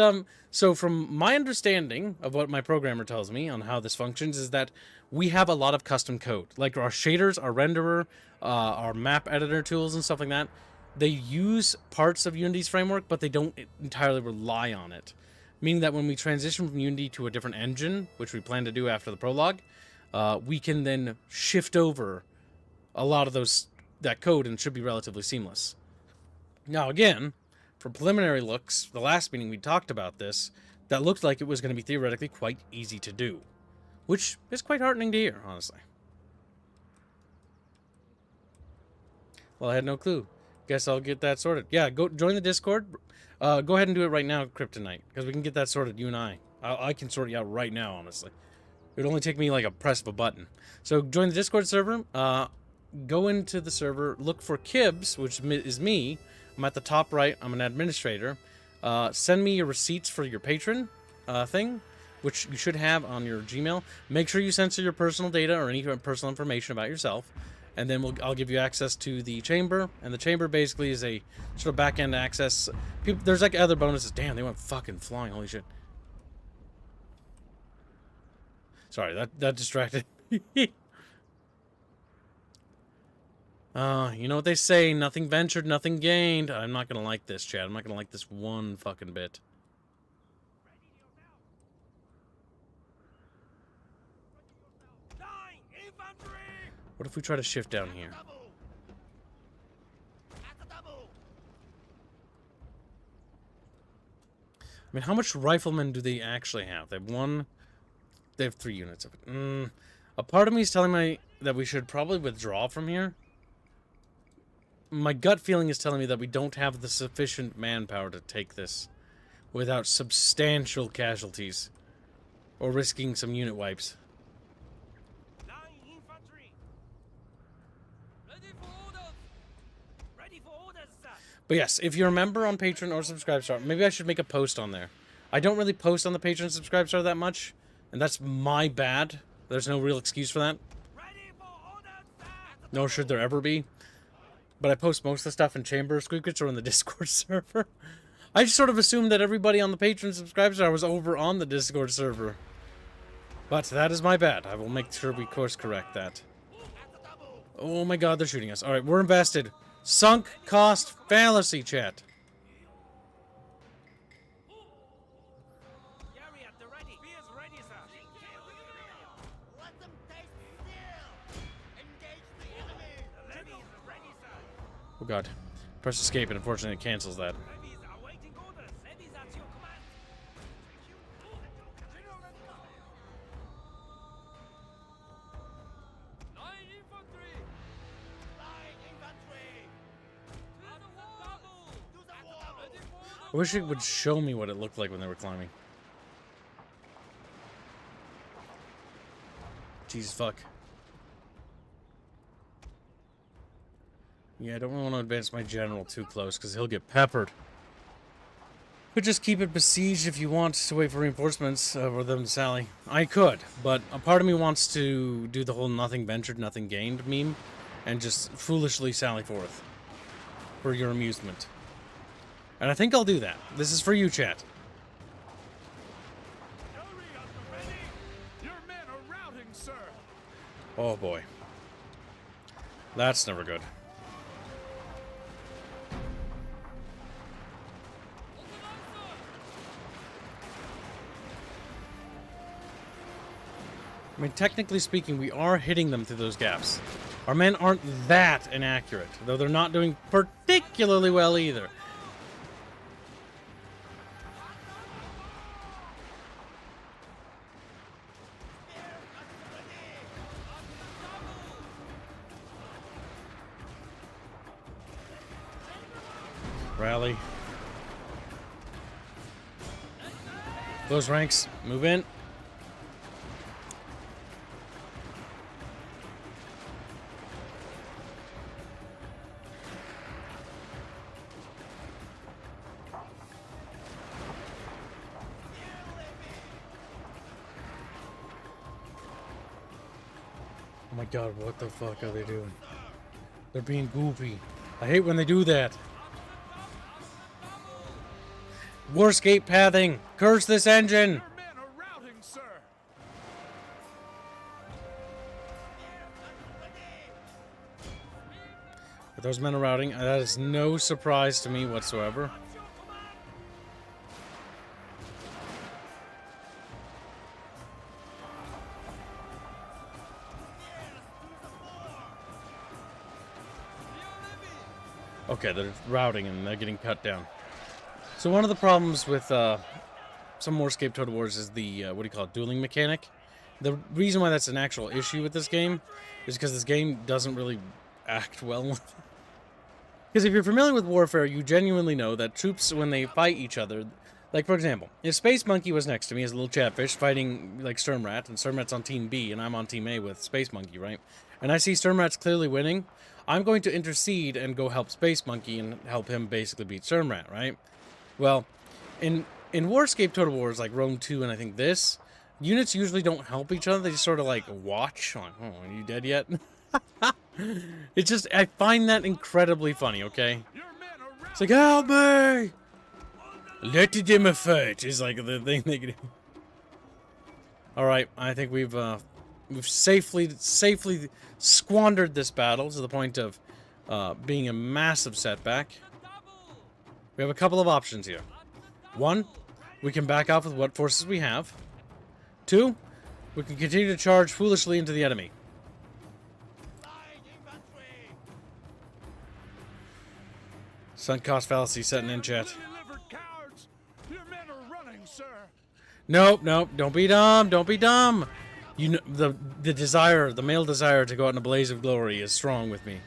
so from my understanding of what my programmer tells me on how this functions is that we have a lot of custom code. Like our shaders, our renderer, our map editor tools and stuff like that. They use parts of Unity's framework, but they don't entirely rely on it. Meaning that when we transition from Unity to a different engine, which we plan to do after the prologue, we can then shift over a lot of that code and it should be relatively seamless. Now again, for preliminary looks, the last meeting we talked about this, that looked like it was going to be theoretically quite easy to do. Which is quite heartening to hear, honestly. Well, I had no clue. Guess I'll get that sorted. Yeah, go join the Discord. Go ahead and do it right now, Kryptonite, because we can get that sorted, you and I. I can sort you out right now, honestly. It would only take me like a press of a button. So join the Discord server. Go into the server. Look for Kibs, which is me. I'm at the top right. I'm an administrator. Send me your receipts for your patron thing, which you should have on your Gmail. Make sure you censor your personal data or any personal information about yourself. And then I'll give you access to the chamber. And the chamber basically is a sort of back-end access. There's like other bonuses. Damn, they went fucking flying. Holy shit. Sorry, that distracted me. You know what they say, nothing ventured, nothing gained. I'm not going to like this, Chad. I'm not going to like this one fucking bit. What if we try to shift down here? I mean, how much riflemen do they actually have? They have one. They have 3 units of it. A part of me is telling me that we should probably withdraw from here. My gut feeling is telling me that we don't have the sufficient manpower to take this without substantial casualties or risking some unit wipes. But yes, if you're a member on Patreon or Subscribe Star, maybe I should make a post on there. I don't really post on the Patreon and Subscribe Star that much, and that's my bad. There's no real excuse for that. Nor should there ever be. But I post most of the stuff in Chamber of Squeakers or in the Discord server. I just sort of assumed that everybody on the Patreon Subscribe Star was over on the Discord server. But that is my bad. I will make sure we course correct that. Oh my god, they're shooting us. Alright, we're invested. Sunk cost fallacy, chat. Oh god. Press escape and unfortunately it cancels that. I wish it would show me what it looked like when they were climbing. Jesus fuck. Yeah, I don't really want to advance my general too close because he'll get peppered. Could just keep it besieged if you want to wait for reinforcements for them to sally. I could, but a part of me wants to do the whole nothing ventured, nothing gained meme and just foolishly sally forth for your amusement. And I think I'll do that. This is for you, chat. Your men are routing, sir. Oh boy. That's never good. I mean, technically speaking, we are hitting them through those gaps. Our men aren't that inaccurate, though they're not doing particularly well either. Rally. Those ranks, move in. Oh my god, what the fuck are they doing? They're being goofy. I hate when they do that. Warscape pathing! Curse this engine! Your men are routing, sir. If those men are routing, that is no surprise to me whatsoever. Okay, they're routing and they're getting cut down. So one of the problems with some Warscape Total Wars is the, what do you call it, dueling mechanic. The reason why that's an actual issue with this game is because this game doesn't really act well. Because if you're familiar with Warfare, you genuinely know that troops, when they fight each other, like, for example, if Space Monkey was next to me as a little chatfish fighting, like, Sturmrat, and Sturmrat's on Team B, and I'm on Team A with Space Monkey, right? And I see Sturmrat's clearly winning, I'm going to intercede and go help Space Monkey and help him basically beat Sturmrat, right? Well, in Warscape Total Wars, like Rome 2 and I think this, units usually don't help each other. They just sort of like watch. Like, oh, are you dead yet? It's just, I find that incredibly funny, okay? It's like, help me! Let them fight is like the thing they can do. Alright, I think we've safely squandered this battle to the point of being a massive setback. We have a couple of options here. One, we can back off with what forces we have. Two, we can continue to charge foolishly into the enemy. Sunk cost fallacy setting in, chat. Your men are running, sir. Nope, nope, don't be dumb, don't be dumb. You know, the desire, the male desire to go out in a blaze of glory is strong with me.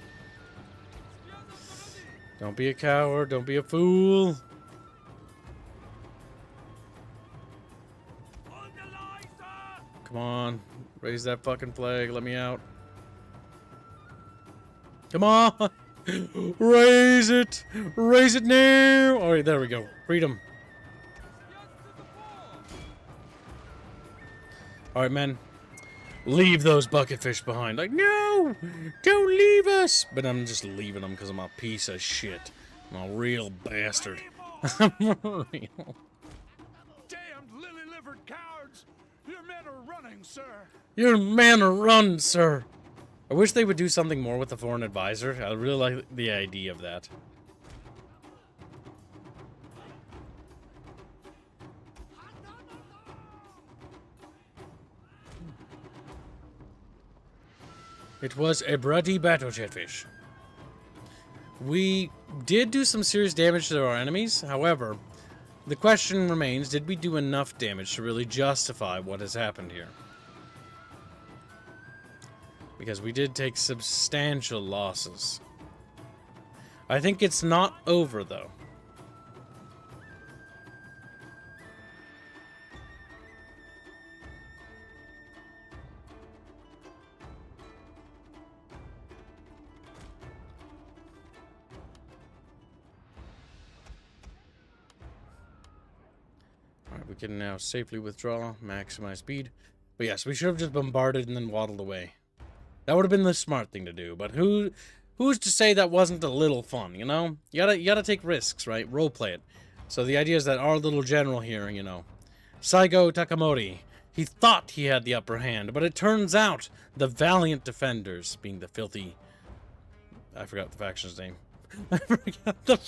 Don't be a coward, don't be a fool. Come on, raise that fucking flag, let me out. Come on! Raise it! Raise it now! Alright, there we go. Freedom. Alright, men. Leave those bucket fish behind. Like, no! Don't leave us! But I'm just leaving them because I'm a piece of shit. I'm a real bastard. I'm a real... Damned lily-livered cowards! Your men are running, sir! Your men are run, sir! I wish they would do something more with the foreign advisor. I really like the idea of that. It was a bloody battle, Chatfish. We did do some serious damage to our enemies. However, the question remains, did we do enough damage to really justify what has happened here? Because we did take substantial losses. I think it's not over, though. Alright, we can now safely withdraw, maximize speed. But yes, we should have just bombarded and then waddled away. That would have been the smart thing to do, but who's to say that wasn't a little fun, you know? You gotta take risks, right? Roleplay it. So the idea is that our little general here, you know, Saigo Takamori, he thought he had the upper hand, but it turns out the valiant defenders, being the filthy... I forgot the faction's name. I forgot the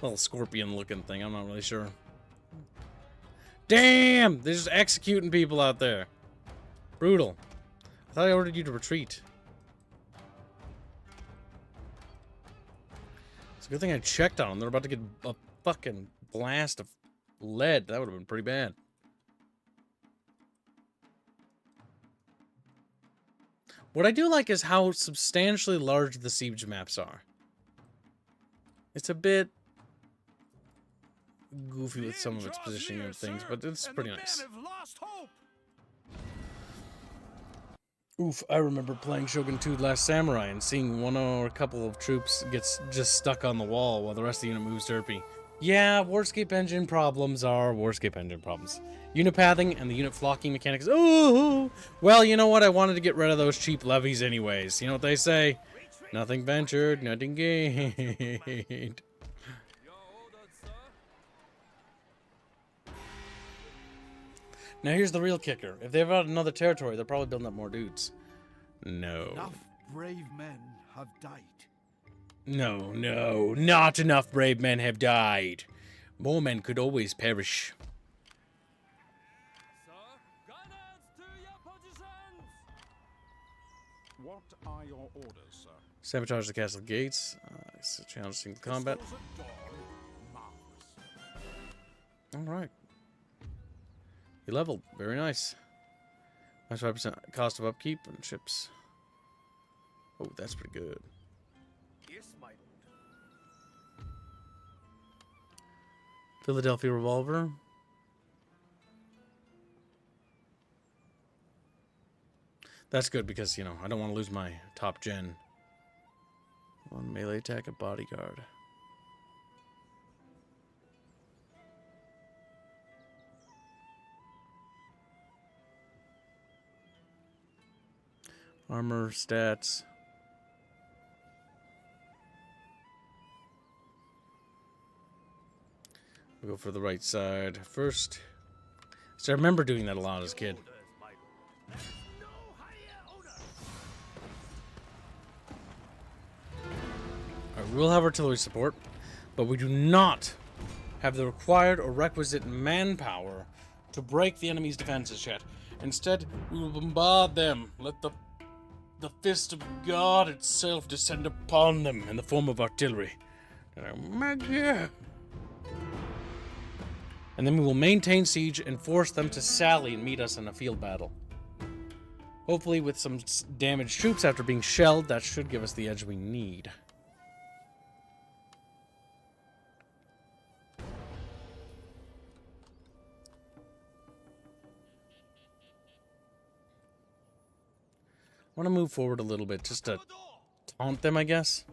little scorpion-looking thing, I'm not really sure. Damn! They're just executing people out there. Brutal. I thought I ordered you to retreat. It's a good thing I checked on them. They're about to get a fucking blast of lead. That would have been pretty bad. What I do like is how substantially large the siege maps are. It's a bit goofy with some of its positioning and things, but it's pretty nice. Oof, I remember playing Shogun 2 Last Samurai and seeing one or a couple of troops gets just stuck on the wall while the rest of the unit moves derpy. Yeah, Warscape engine problems are Warscape engine problems. Unit pathing and the unit flocking mechanics. Ooh! Well, you know what? I wanted to get rid of those cheap levies anyways. You know what they say? Nothing ventured, nothing gained. Now here's the real kicker. If they've got another territory, they're probably building up more dudes. No. Enough brave men have died. No, no. Not enough brave men have died. More men could always perish. What are your orders, sir? Sabotage the castle gates. Challenge single combat. Alright. He leveled. Very nice. Minus 5% cost of upkeep and ships. Oh, that's pretty good. Yes, my lord. Philadelphia revolver. That's good because, you know, I don't want to lose my top gen. One melee attack, a bodyguard. Armor stats. We'll go for the right side first. So I remember doing that a lot as a kid. Alright, we will have artillery support, but we do not have the required or requisite manpower to break the enemy's defenses yet. Instead, we will bombard them. Let the fist of God itself descend upon them in the form of artillery. And then we will maintain siege and force them to sally and meet us in a field battle. Hopefully with some damaged troops after being shelled, that should give us the edge we need. I want to move forward a little bit just to taunt them, I guess.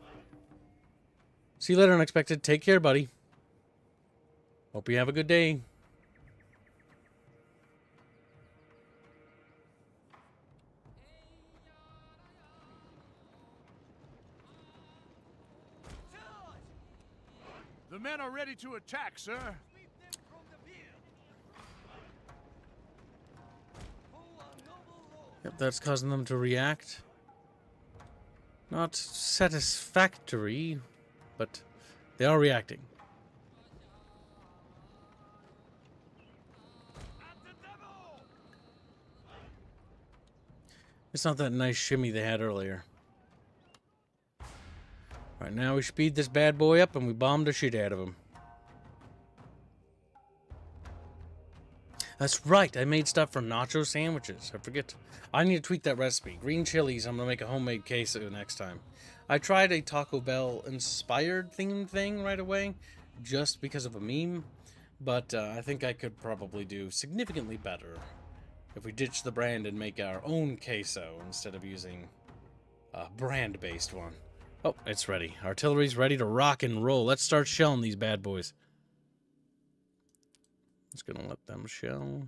See you later, Unexpected. Take care, buddy. Hope you have a good day. The men are ready to attack, sir. Yep, that's causing them to react. Not satisfactory, but they are reacting. It's not that nice shimmy they had earlier. Alright, now we speed this bad boy up and we bomb the shit out of him. That's right, I made stuff for nacho sandwiches. I forget. I need to tweak that recipe. Green chilies, I'm going to make a homemade queso next time. I tried a Taco Bell inspired themed thing right away, just because of a meme. But I think I could probably do significantly better if we ditch the brand and make our own queso instead of using a brand-based one. Oh, it's ready. Artillery's ready to rock and roll. Let's start shelling these bad boys. Just gonna let them shell.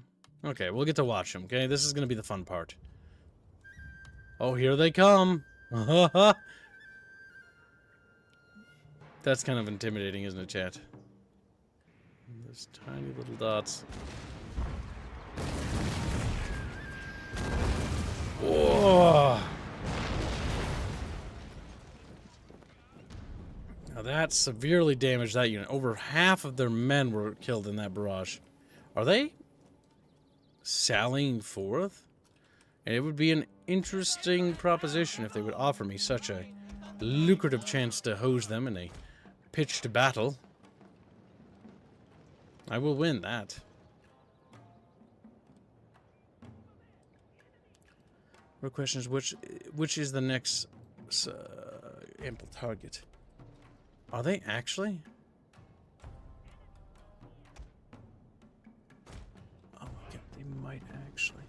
Okay, we'll get to watch them, okay? This is gonna be the fun part. Oh, here they come! That's kind of intimidating, isn't it, chat? Those tiny little dots. Whoa! Now that severely damaged that unit. Over half of their men were killed in that barrage. Are they sallying forth? And it would be an interesting proposition if they would offer me such a lucrative chance to hose them in a pitched battle. I will win that. Real question is which is the next ample target? Are they actually? Oh, yeah, they might actually.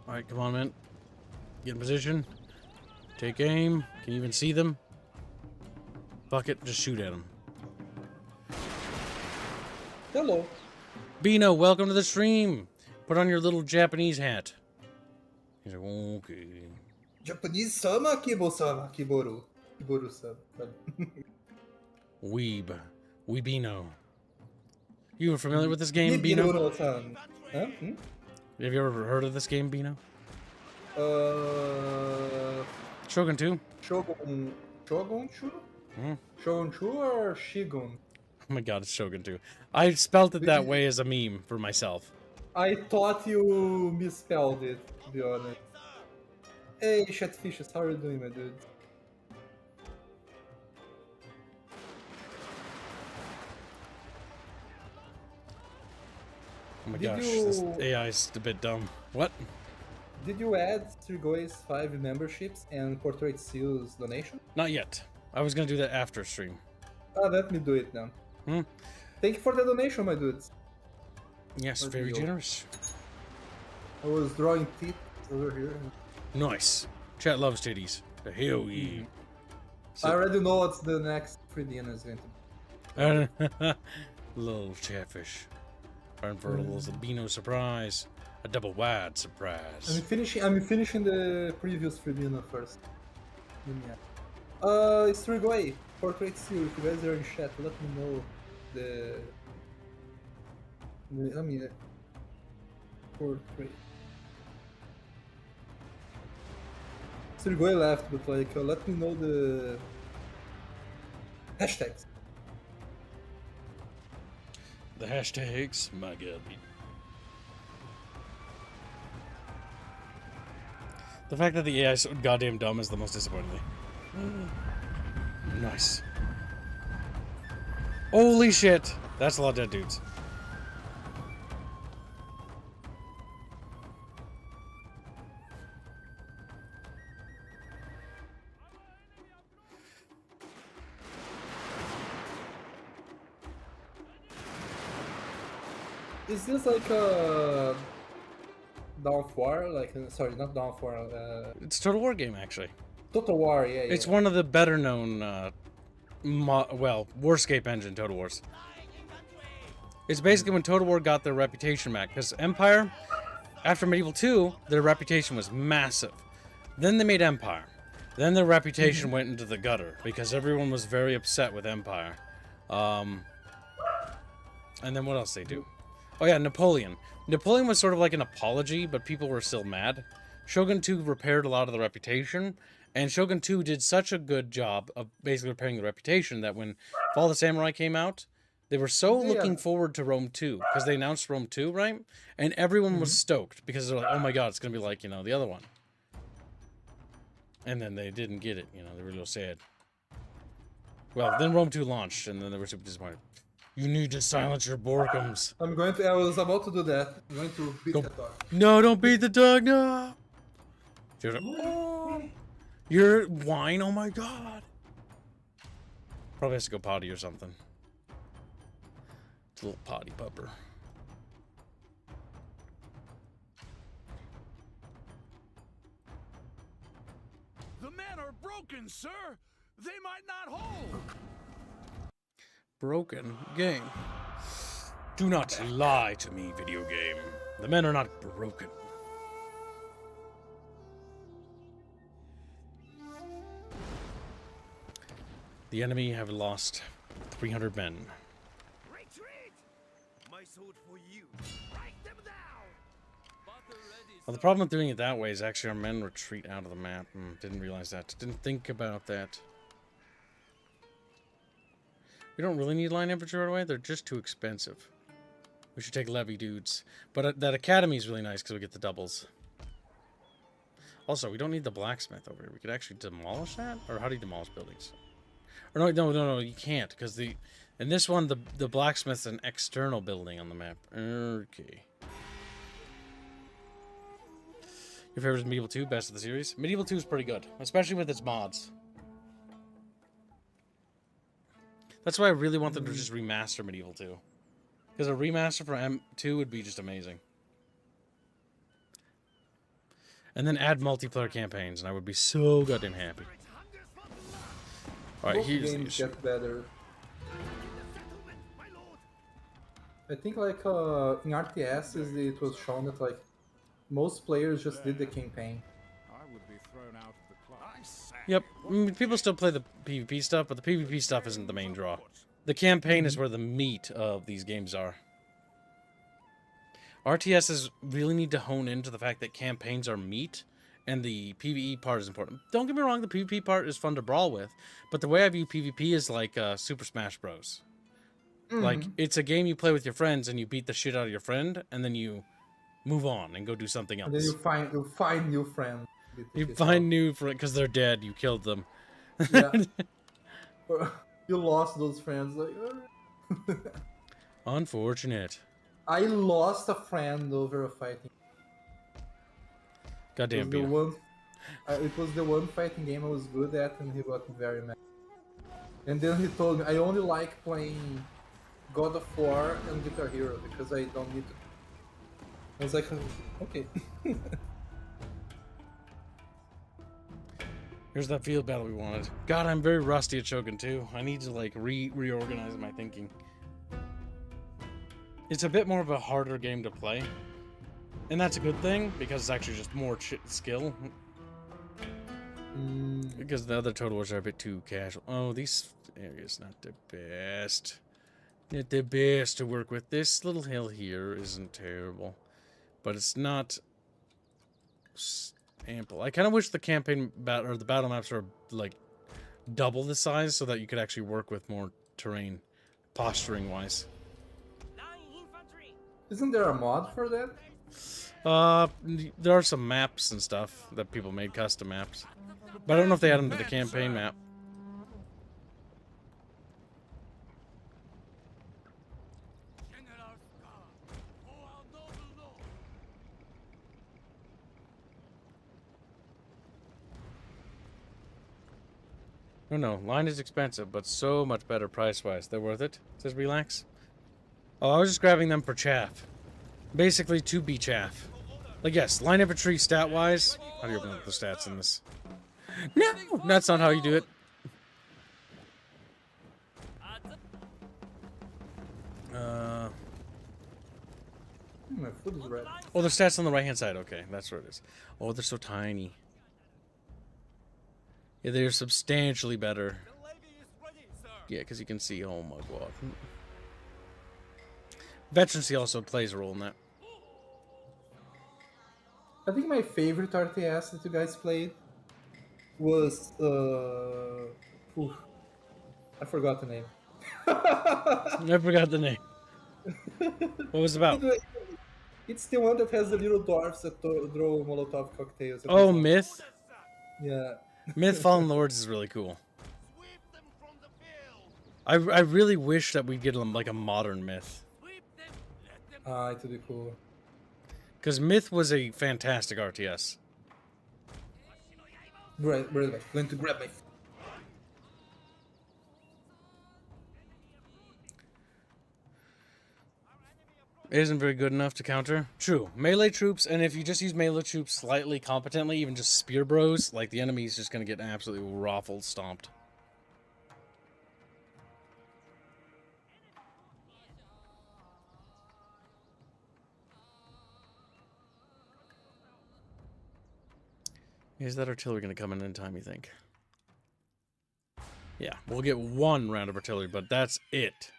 All right, come on, man. Get in position. Take aim. Can you even see them? Fuck it, just shoot at them. Hello. Bino, welcome to the stream. Put on your little Japanese hat. He's like, okay. Japanese sama Kibo-sama, Kiboru. Kiboru-sama. Weeb. Weebino. You were familiar with this game, Bino? Kiboru-san. Huh? Hmm? Have you ever heard of this game, Bino? Shogun 2? Shogun. Shogun 2? Hmm? Shogun 2 or Shigun? Oh my god, it's Shogun 2. I spelt it that way as a meme for myself. I thought you misspelled it, to be honest. Hey, Chatfishes, how are you doing, my dude? Oh my Did gosh, you- this AI is a bit dumb. What? Did you add Srigoi's 5 memberships and Portrait Seal's donation? Not yet. I was gonna do that after stream. Let me do it then. Hmm? Thank you for the donation, my dudes. Yes, Or very deal. generous. I was drawing teeth over here. Nice. Chat loves titties. The hell yeah. I already know what's the next 3D is going to be. Little chatfish. Time for a little Zabino surprise. A double wide I'm surprise. finishing the previous 3D first. Yeah. It's Srigoi. Portrait Seal. If you guys are in chat, let me know let me portrait. Srigoi left, but like, let me know the hashtags. The hashtags, my god. The fact that the AI is so goddamn dumb is the most disappointing thing. Nice. Holy shit! That's a lot of dead dudes. Is this like a Dawn of War? Like, sorry, not Dawn of War. It's a Total War game, actually. Total War, yeah. It's one of the better known, Warscape engine Total Wars. It's basically when Total War got their reputation back, because Empire, after Medieval 2, their reputation was massive. Then they made Empire. Then their reputation went into the gutter, because everyone was very upset with Empire. And then what else they do? Oh yeah, Napoleon. Napoleon was sort of like an apology, but people were still mad. Shogun 2 repaired a lot of the reputation, and Shogun 2 did such a good job of basically repairing the reputation that when Fall of the Samurai came out, they were so looking forward to Rome 2, because they announced Rome 2, right? And everyone was stoked, because they're like, oh my god, it's going to be like, the other one. And then they didn't get it, they were a little sad. Well, then Rome 2 launched, and then they were super disappointed. You need to silence your Borkums. I was about to do that. I'm going to beat that dog. No, don't beat the dog, no! You're wine, oh my god. Probably has to go potty or something. It's a little potty pupper. The men are broken, sir. They might not hold. Broken game. Do not lie to me, video game. The men are not broken. The enemy have lost 300 men. Retreat! My sword for you. Break them down! Well, the problem with doing it that way is actually our men retreat out of the map. Didn't realize that. Didn't think about that. We don't really need line infantry right away. They're just too expensive. We should take levy dudes. But that academy is really nice because we get the doubles. Also, we don't need the blacksmith over here. We could actually demolish that? Or how do you demolish buildings? Or no, you can't. Because in this one, the blacksmith's an external building on the map. Okay. Your favorite is Medieval 2, best of the series? Medieval 2 is pretty good. Especially with its mods. That's why I really want them to just remaster Medieval 2. Because a remaster for M2 would be just amazing. And then add multiplayer campaigns, and I would be so goddamn happy. Alright, here's the issue. Get better. I think like in RTS it was shown that like most players just did the campaign. I would be thrown out of the club. Yep, people still play the PvP stuff, but the PvP stuff isn't the main draw. The campaign is where the meat of these games are. RTSs really need to hone into the fact that campaigns are meat, and the PvE part is important. Don't get me wrong, the PvP part is fun to brawl with, but the way I view PvP is like Super Smash Bros. Like, it's a game you play with your friends, and you beat the shit out of your friend, and then you move on and go do something else. And then you find new friends. You find new friends, because they're dead, you killed them. Yeah. You lost those friends, like... Unfortunate. I lost a friend over a fighting. Goddamn, it was the one fighting game I was good at, and he got very mad. And then he told me, I only like playing God of War and Guitar Hero, because I don't need to... I was like, okay. Here's that field battle we wanted. God, I'm very rusty at Shogun 2. I need to, like, reorganize my thinking. It's a bit more of a harder game to play. And that's a good thing, because it's actually just more skill. Because the other Total Wars are a bit too casual. Oh, these areas not the best. Not the best to work with. This little hill here isn't terrible. But it's not ample. I kind of wish the campaign or the battle maps were like double the size so that you could actually work with more terrain, posturing wise. Isn't there a mod for that? There are some maps and stuff that people made, custom maps. But I don't know if they add them to the campaign map. No, line is expensive, but so much better price-wise. They're worth it, says Relax. Oh, I was just grabbing them for chaff. Basically, to be chaff. Like, yes, line infantry stat-wise. How do you open up the stats in this? No! That's not how you do it. My food is red. Oh, the stats on the right-hand side. Okay, that's where it is. Oh, they're so tiny. Yeah, they're substantially better. Yeah, because you can see, oh my god. Veterancy also plays a role in that. I think my favorite RTS that you guys played was I forgot the name. I forgot the name. What was it about? It's the one that has the little dwarfs that throw Molotov cocktails. Oh, Myth? Yeah. Myth Fallen Lords is really cool. I really wish that we'd get like a modern Myth. It would be cool. Because Myth was a fantastic RTS. Right, going to grab my... Isn't very good enough to counter. True. Melee troops, and if you just use melee troops slightly competently, even just spear bros, like the enemy's just going to get absolutely raffled stomped. Is that artillery going to come in time, you think? Yeah, we'll get one round of artillery, but that's it.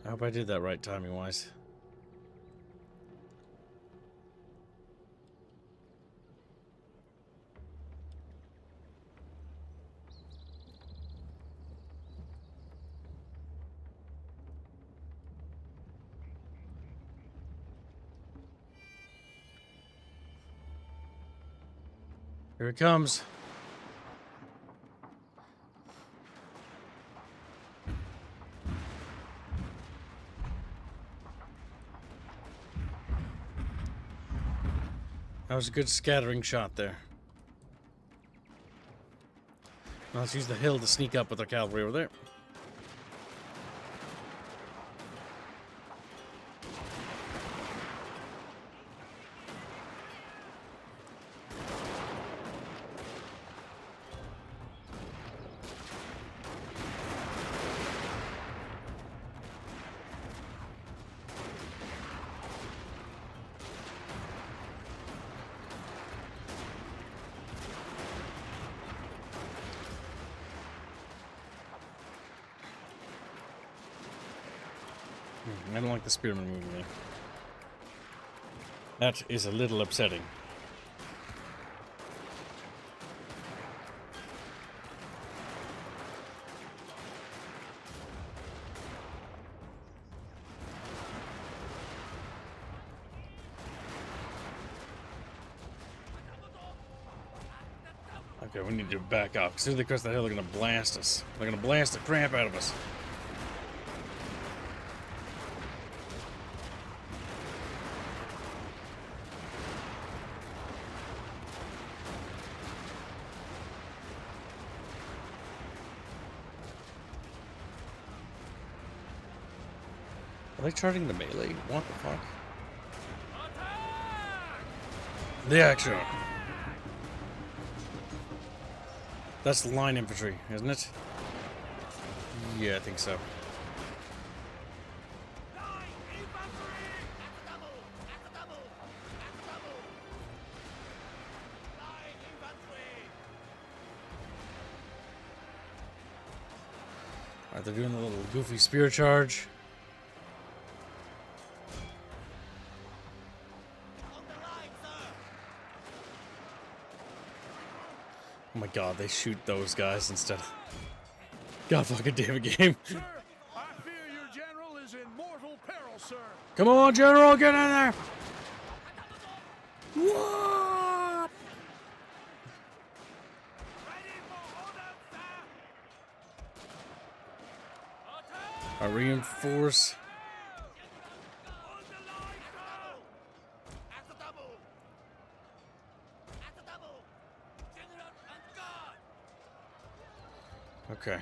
I hope I did that right timing-wise. Here it comes. That was a good scattering shot there. Now let's use the hill to sneak up with our cavalry over there. I don't like the spearman moving there. That is a little upsetting. Okay, we need to back up. As soon as they cross the hill, they're going to blast us. They're going to blast the crap out of us. Are they charging the melee? What the fuck? The action. That's line infantry, isn't it? Yeah, I think so. Alright, they're doing the little goofy spear charge. Oh my god, they shoot those guys instead. God fucking damn it, game. Sir, I fear your general is in mortal peril, sir. Come on, General, get in there! What? I reinforce. Okay.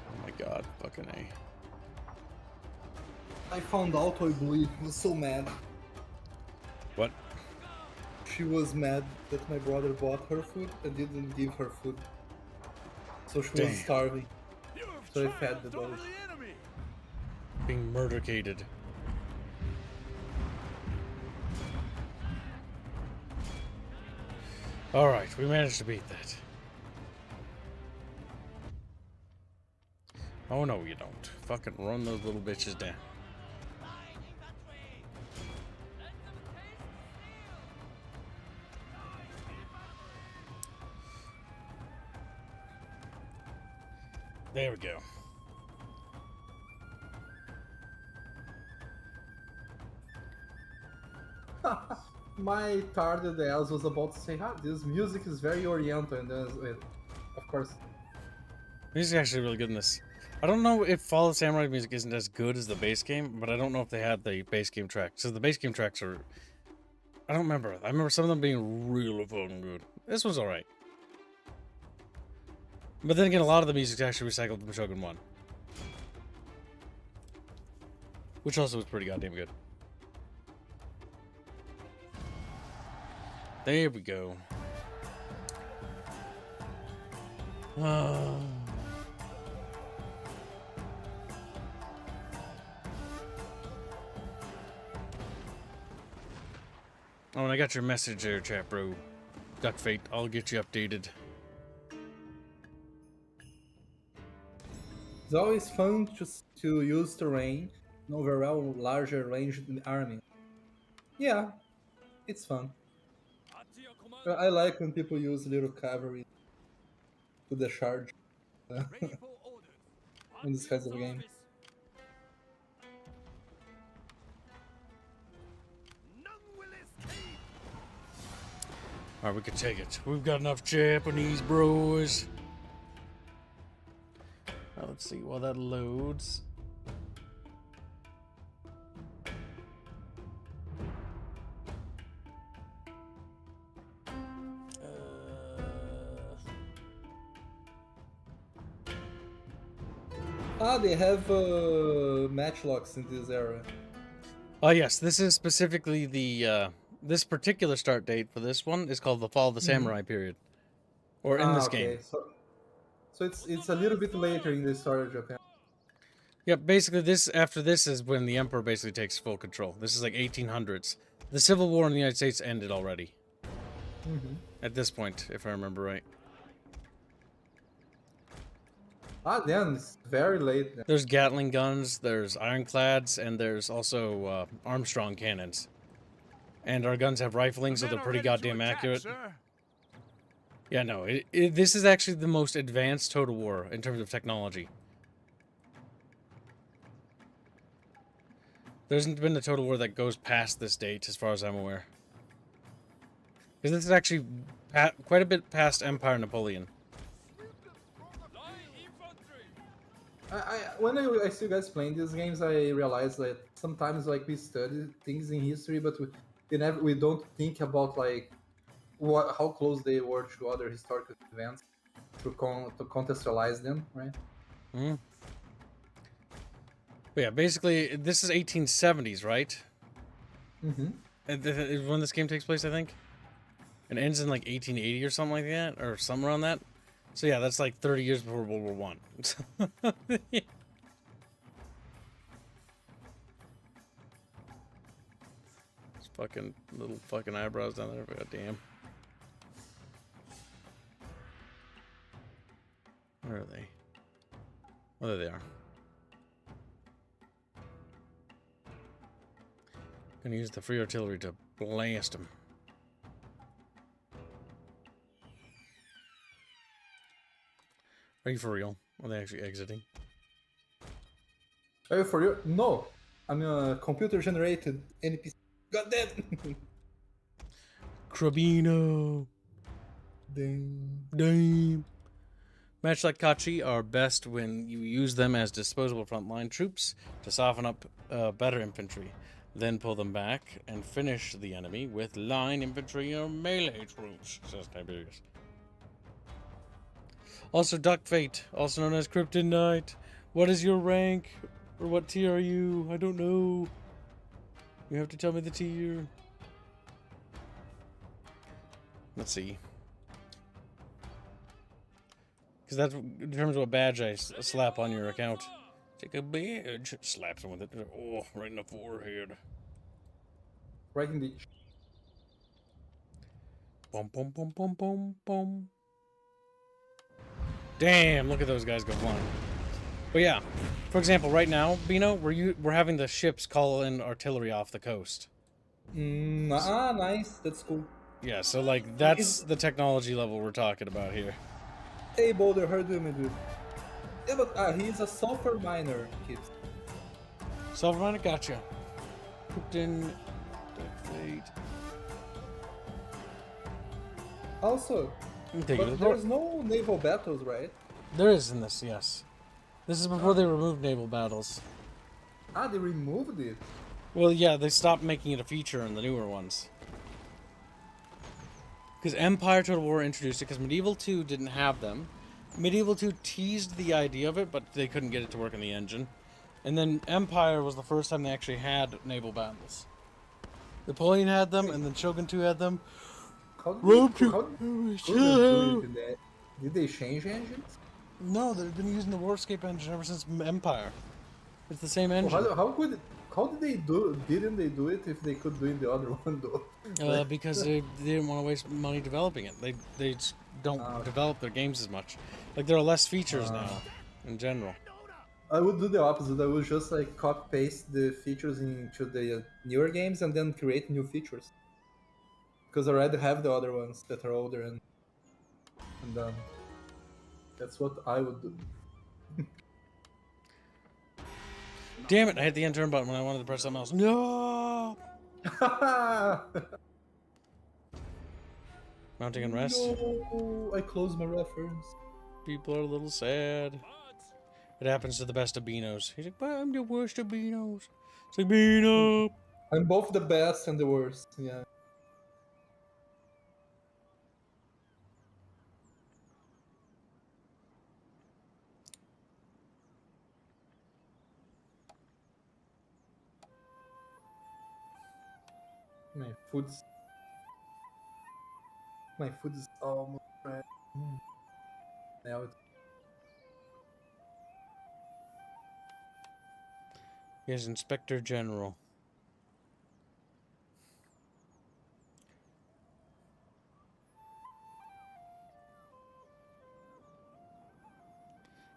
Oh my god, fucking A. I found out I was so mad. What? She was mad that my brother bought her food and didn't give her food. So she Damn. was starving. So I fed the dog. Being murdercated. Alright, we managed to beat that. Oh no, you don't. Fucking run those little bitches down. There we go. My tarded ass was about to say, this music is very oriental, and then, of course. Music's actually really good in this. I don't know if Fall of Samurai music isn't as good as the base game, but I don't know if they had the base game tracks. So the base game tracks are... I don't remember. I remember some of them being really fucking good. This one's alright. But then again, a lot of the music's actually recycled from Shogun 1. Which also was pretty goddamn good. There we go. Oh, and I got your message there, chat bro. Duck Fate, I'll get you updated. It's always fun to use terrain and overall larger ranged army. Yeah, it's fun. I like when people use little cavalry to the charge in this kind of game. Alright, we can take it. We've got enough Japanese bros. Let's see while that loads. They have matchlocks in this era. Oh yes, this is specifically the this particular start date for this one is called the Fall of the Samurai period, or in this game. So it's a little bit later in the story of Japan. Yeah, basically after this is when the Emperor basically takes full control. This is like 1800s. The Civil War in the United States ended already. At this point, if I remember right. Then it's very late. Then. There's Gatling guns, there's ironclads, and there's also Armstrong cannons. And our guns have rifling, so they're pretty goddamn accurate. Yeah, no, this is actually the most advanced Total War in terms of technology. There hasn't been a Total War that goes past this date, as far as I'm aware. Because this is actually quite a bit past Empire Napoleon. When I see you guys playing these games, I realize that sometimes like we study things in history, but we don't think about like how close they were to other historical events to contextualize them, right? But yeah, basically this is 1870s, right? When this game takes place, I think. It ends in like 1880 or something like that, or somewhere around that. So yeah, that's like 30 years before World War One. Fucking little fucking eyebrows down there. God damn. Where are they? Oh, there they are. Gonna use the free artillery to blast them. Are you for real? Are they actually exiting? Are you for real? No, I'm a computer-generated NPC. God damn. Crabino. Ding. Damn. Match like Kachi are best when you use them as disposable frontline troops to soften up better infantry. Then pull them back and finish the enemy with line infantry or melee troops, says Tiberius. Also, Duck Fate, also known as Kryptonite. What is your rank? Or what tier are you? I don't know. You have to tell me the tier. Let's see. Because that determines what badge I slap on your account. Take a badge. Slaps him with it. Oh, right in the forehead. Right in the... Boom, boom, boom, boom, boom, boom. Damn, look at those guys go flying. But yeah, for example, right now, Bino, we're having the ships call in artillery off the coast. Nice. That's cool. Yeah, so like that's the technology level we're talking about here. Hey, Boulder, how are you doing, dude? Yeah, but he's a sulfur miner, kids. Sulfur miner, gotcha. Krypton, Fate. Also, but there's no naval battles, right? There is in this, yes. This is before they removed naval battles. They removed it. Well, yeah, they stopped making it a feature in the newer ones. Because Empire Total War introduced it, because Medieval 2 didn't have them. Medieval 2 teased the idea of it, but they couldn't get it to work in the engine. And then Empire was the first time they actually had naval battles. Napoleon had them, and then Shogun 2 had them. Did they change engines? No, they've been using the Warscape engine ever since Empire. It's the same engine. Well, how did they didn't they do it if they could do it the other one though? Because they didn't want to waste money developing it. They just don't develop their games as much. Like there are less features now, in general. I would do the opposite. I would just like copy paste the features into the newer games and then create new features. Because I already have the other ones that are older and done. That's what I would do. Damn it! I hit the end turn button when I wanted to press something else. No. Mounting and rest. No, I closed my reference. People are a little sad. It happens to the best of Beanos. He's like, but I'm the worst of Beanos. It's like, Beano. I'm both the best and the worst. Yeah. My food is almost ready. Now it's... Yes, Inspector General.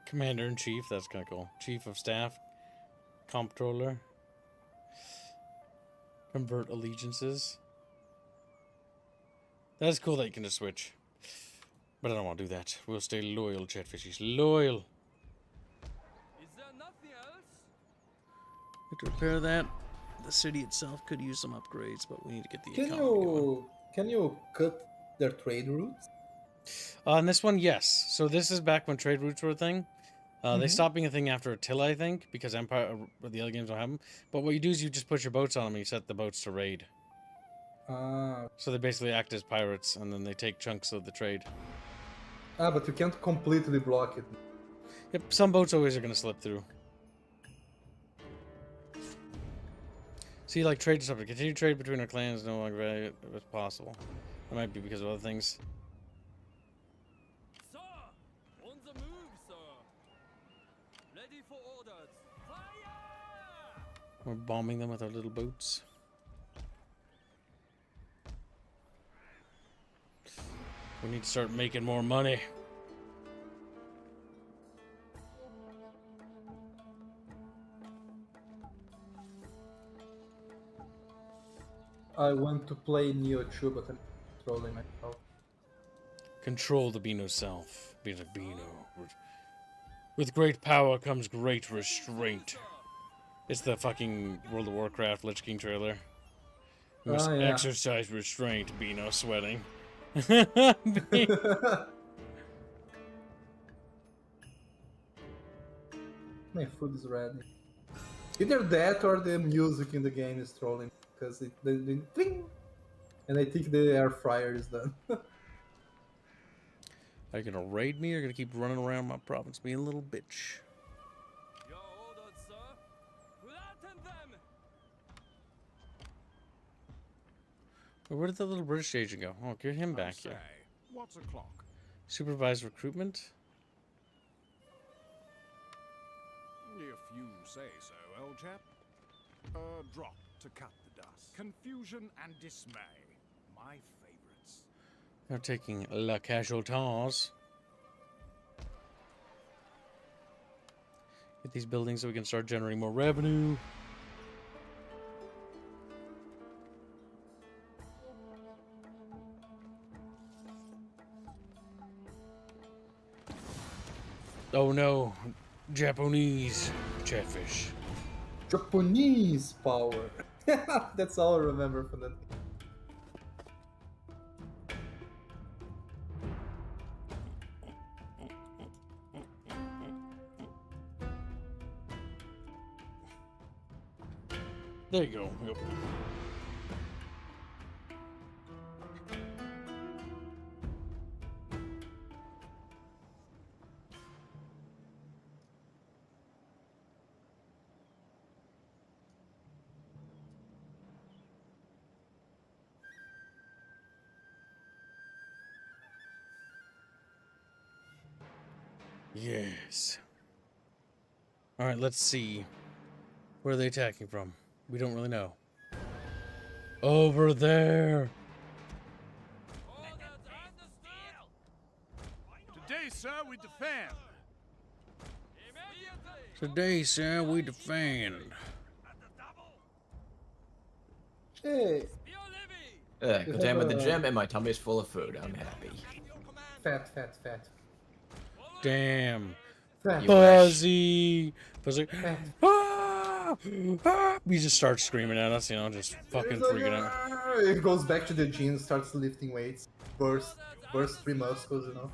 Commander-in-Chief, that's kind of cool. Chief of Staff, Comptroller. Convert allegiances. That's cool that you can just switch. But I don't want to do that. We'll stay loyal, Chatfishies. Loyal. Is there nothing else? To repair that, the city itself could use some upgrades, but we need to get the economy going. Can you cut their trade routes? On this one, yes. So this is back when trade routes were a thing. They stopped being a thing after Attila, I think, because Empire, or the other games don't have them. But what you do is you just put your boats on them and you set the boats to raid. So they basically act as pirates, and then they take chunks of the trade. But you can't completely block it. Yep, some boats always are going to slip through. See, like trade stuff. Continue trade between our clans no longer value as possible. That might be because of other things. Sir! On the move, sir! Ready for orders! Fire! We're bombing them with our little boats. We need to start making more money. I want to play Neo 2, but I'm controlling myself. Control the Beano self. Be like Beano. With great power comes great restraint. It's the fucking World of Warcraft Lich King trailer. You must Oh, yeah. exercise restraint, be no sweating. My food is ready. Either that or the music in the game is trolling because it ding, and I think the air fryer is done. Are you gonna raid me or gonna keep running around my province being a little bitch? Your orders, sir. Flatten them. Where did the little British agent go? Oh, get him back here. What's o'clock? Supervised recruitment? If you say so, old chap. Drop to cut the dust. Confusion and dismay. My favorites. They're taking La Casualties. Get these buildings so we can start generating more revenue. Oh no, Japanese chatfish. Japanese power. That's all I remember from that. There you go. Yep. Yes. All right, let's see. Where are they attacking from? We don't really know. Over there. Today, sir, we defend. Today, sir, we defend. Hey, Good time at the gym and my tummy is full of food. I'm happy. fat. Damn. Fat. You Fuzzy. Fuzzy. Fat. Ah! Ah! He just starts screaming at us, you know, just fucking It's like, freaking out. It goes back to the gym, starts lifting weights, bursts 3 muscles, you know.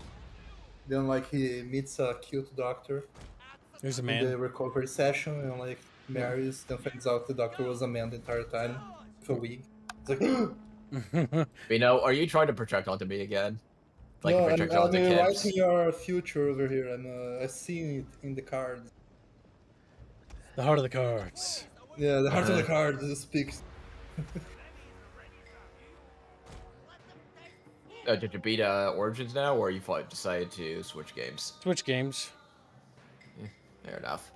Then like he meets a cute doctor There's a in the man. recovery session and like marries, then finds out the doctor was a man the entire time with a wig. It's like You know, are you trying to project onto me again? Like no, you I'm project onto Kips? writing your future over here. I see it in the cards. The heart of the cards. Yeah, the heart of the cards speaks. Did you beat Origins now, or you decided to switch games? Switch games. Fair enough.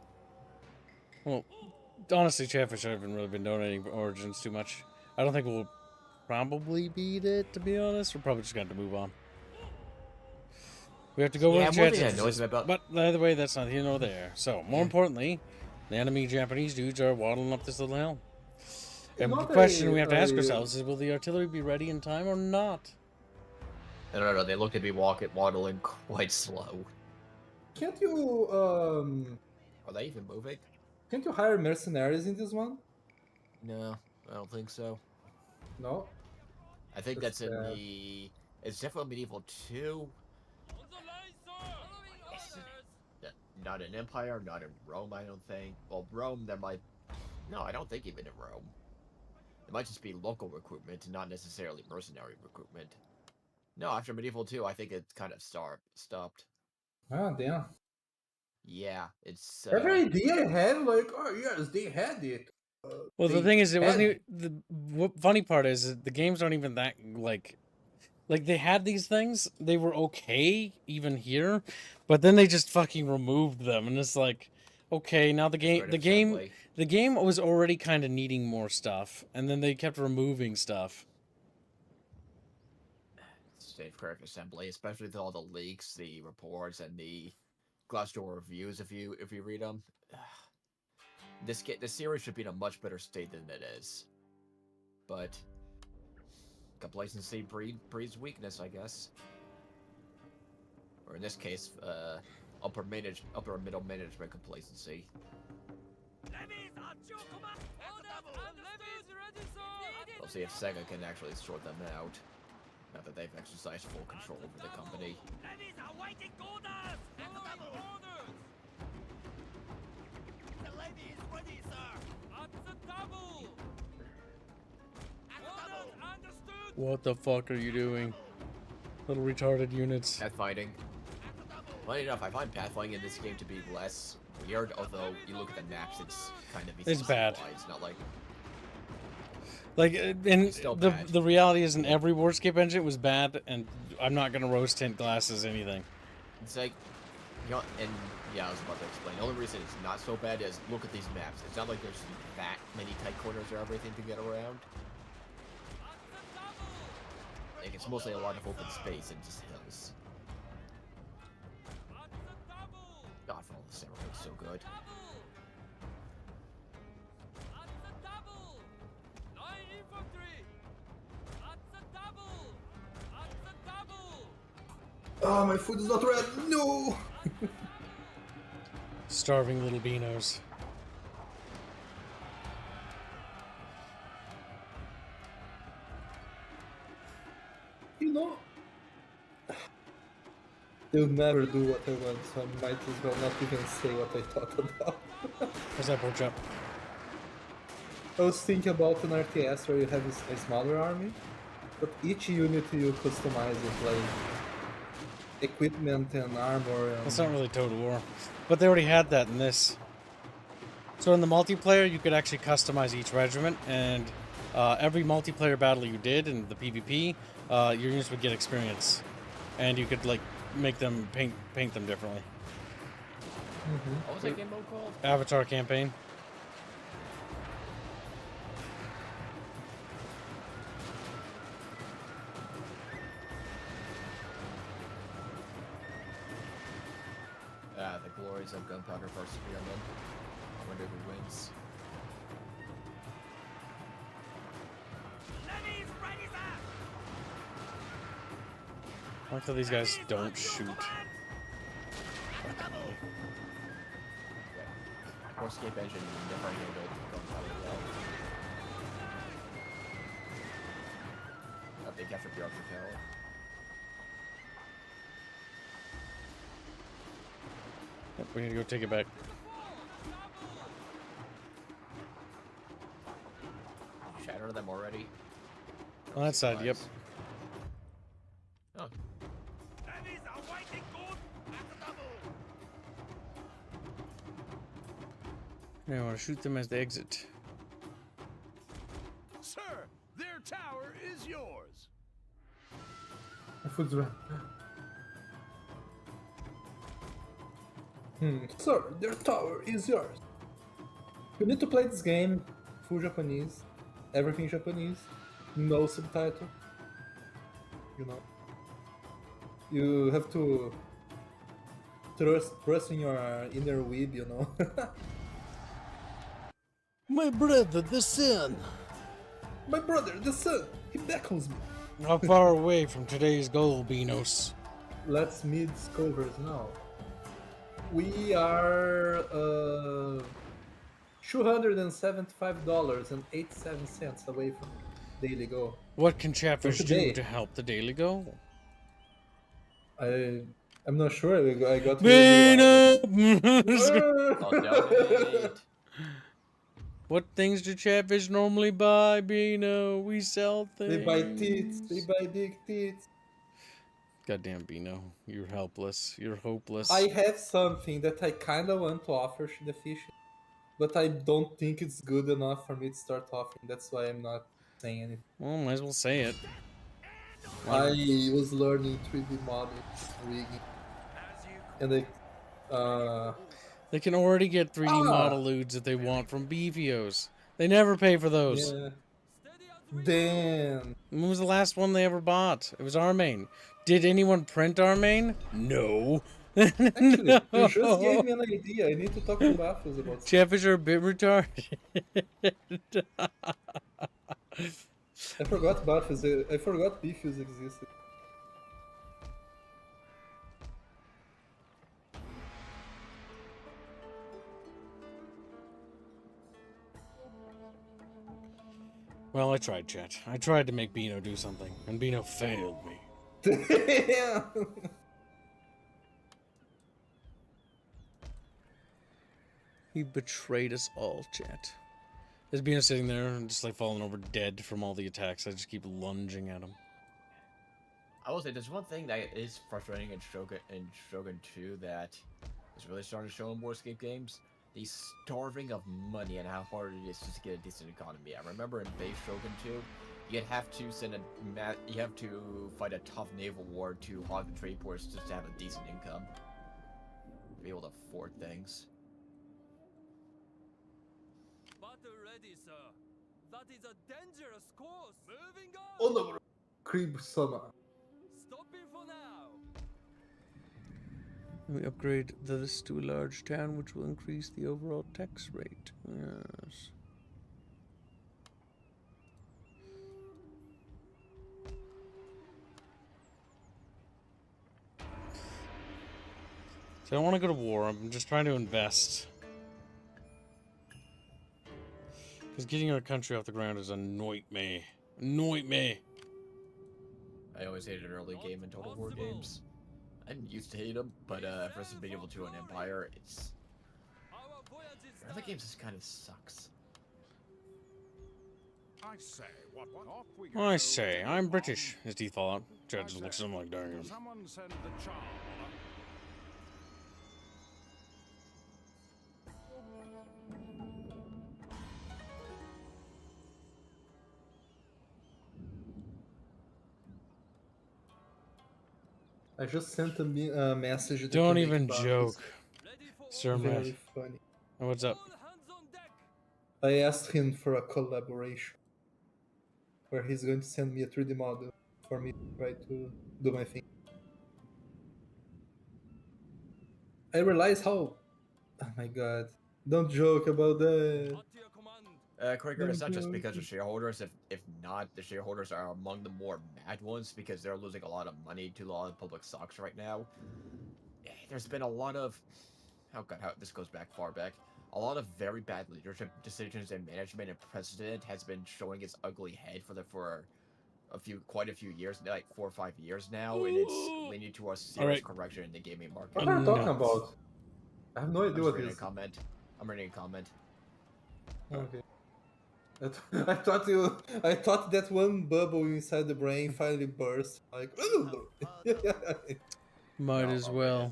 Well, honestly, Chatfish, I haven't really been donating Origins too much. I don't think we'll probably beat it, to be honest. We're probably just going to move on. We have to go Yeah, with one the thing I chances. noticed about- But either way, that's not here nor there. So, more importantly, the enemy Japanese dudes are waddling up this little hill. And the Not question we have to ask a- ourselves is, will the artillery be ready in time or not? I don't know. They look to be waddling quite slow. Can't you Are they even moving? can't you hire mercenaries in this one? No, I don't think so. No. I think That's that's in bad. the. It's definitely Medieval 2. Not in Empire, not in Rome, I don't think. Well, Rome, there might... No, I don't think even in Rome. It might just be local recruitment, not necessarily mercenary recruitment. No, after Medieval 2, I think it kind of stopped. Ah, damn. Yeah, it's... Every idea I had, like, oh yes, they had it. Well, the They thing is, it wasn't had even, what funny part is the games aren't even that, like they had these things, they were okay, even here, but then they just fucking removed them, and it's like, okay, now the game was already kind of needing more stuff, and then they kept removing stuff. State correct assembly, especially with all the leaks, the reports, and the Glassdoor reviews. If you read them, this series should be in a much better state than it is. But complacency breeds weakness, I guess. Or in this case, upper middle management complacency. We'll see if Sega can actually sort them out. Now that they've exercised full control over the company. What the fuck are you doing? Little retarded units. Pathfinding. Funny enough, I find pathfinding in this game to be less weird, although you look at the maps, it's kind of It's bad. It's not like and Still the bad. the reality is, in every Warscape engine was bad, and I'm not gonna rose tint glasses anything. it's like, you know, and yeah, I was about to explain. The only reason it's not so bad is look at these maps. It's not like there's that many tight corners or everything to get around. Like it's mostly a lot of open space and just hills. God, for all the samurai is so good. Oh, my food is not red. No. Starving little beanos. You know, they'll never do what I want, so I might as well not even say what I thought about. What's that, pork chop? I was thinking about an RTS where you have a smaller army, but each unit you customize it, like equipment and armor. And... That's not really Total War, but they already had that in this. So in the multiplayer, you could actually customize each regiment, and every multiplayer battle you did in the PvP, your units would get experience, and you could like make them paint them differently. What was that game mode called? Avatar campaign. The glories of gunpowder versus spearmen. I wonder who wins. I like how these guys don't shoot. Warscape engine never handled gunpowder well. I think after the Archer Tower. Yep, we need to go take it back. Shatter them already. On that side, yep. Oh. Now I want to shoot them as they exit. Sir, their tower is yours. My food's red. Sir, their tower is yours. You need to play this game full Japanese, everything Japanese, no subtitle. You know, you have to trust in your inner weeb. You know. My brother, the sun. My brother, the sun, he beckons me. How far away from today's goal, Beanos? Let's meet Scovers now. We are $275.87 away from Daily Go. What can Chatfish do today. to help the Daily Go? I'm not sure. I got Beanos! Oh, donate. What things do Chatfish normally buy, Beano? We sell things. They buy teats. They buy big teats. Goddamn Beano, you're helpless. You're hopeless. I have something that I kind of want to offer to the fish, but I don't think it's good enough for me to start offering. That's why I'm not saying anything. Well, might as well say it. I was learning 3D modeling rigging, and They can already get 3D model lewds if they want from BVOs. They never pay for those. yeah. Then When was the last one they ever bought? It was Armain. Did anyone print Armain? No. actually, you just gave me an idea. I need to talk to Raffles about something. Chatfish are a bit retarded. I forgot Barfus. I forgot Beefus existed. Well, I tried, chat. I tried to make Bino do something, and Bino failed me. Yeah. He betrayed us all, chat. There's Bino sitting there and just like falling over dead from all the attacks. I just keep lunging at him. I will say there's one thing that is frustrating in Shogun 2 that is really starting to show in more escape games. The starving of money and how hard it is just to get a decent economy. I remember in base Shogun 2, you'd have to you have to fight a tough naval war to hog the trade ports just to have a decent income. To be able to afford things. Battle ready, sir. That is a dangerous course. Moving on. Oh no, Creep Summer. Stopping for now. We upgrade this to a large town, which will increase the overall tax rate. Yes. So I don't want to go to war. I'm just trying to invest. Because getting our country off the ground is annoyed me. Annoyed me. I always hated early game and Total War games. I didn't used to hate them, but versus being able to an Empire, it's... Early games just kind of sucks. I say, what off we Well, I go. say, I'm British. His teeth fall out. Judge just looks at him like, darn. Someone send the charm. I just sent a message. that Don't can even make joke. buttons. Sir Matt. Very funny. Oh, what's up? I asked him for a collaboration where he's going to send me a 3D model for me to try to do my thing. I realize how... Oh my god. Don't joke about that. Quaker, it's not just because of shareholders. If not, the shareholders are among the more mad ones because they're losing a lot of money to a lot of public stocks right now. There's been a lot of... Oh god, how this goes back far back. A lot of very bad leadership decisions and management and precedent has been showing its ugly head for quite a few years, like 4 or 5 years now, and it's leading to a serious correction in the gaming market. What are you talking about? I have no idea what reading this a comment. I'm reading a comment. Okay. I thought that one bubble inside the brain finally burst. Like, Might as well.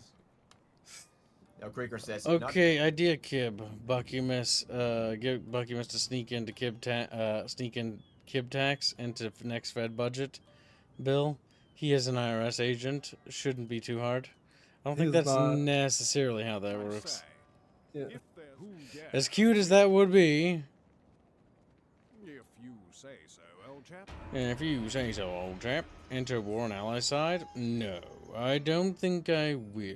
Now, Creeker says, Okay, idea, Kib. Bucky miss. Get Bucky miss to sneak into Kib tax into next Fed budget bill. He is an IRS agent. Shouldn't be too hard. I don't think that's necessarily how that works. Yeah. As cute as that would be. If you say so, old chap. And if you say so, old chap. Enter war on ally side? No, I don't think I will.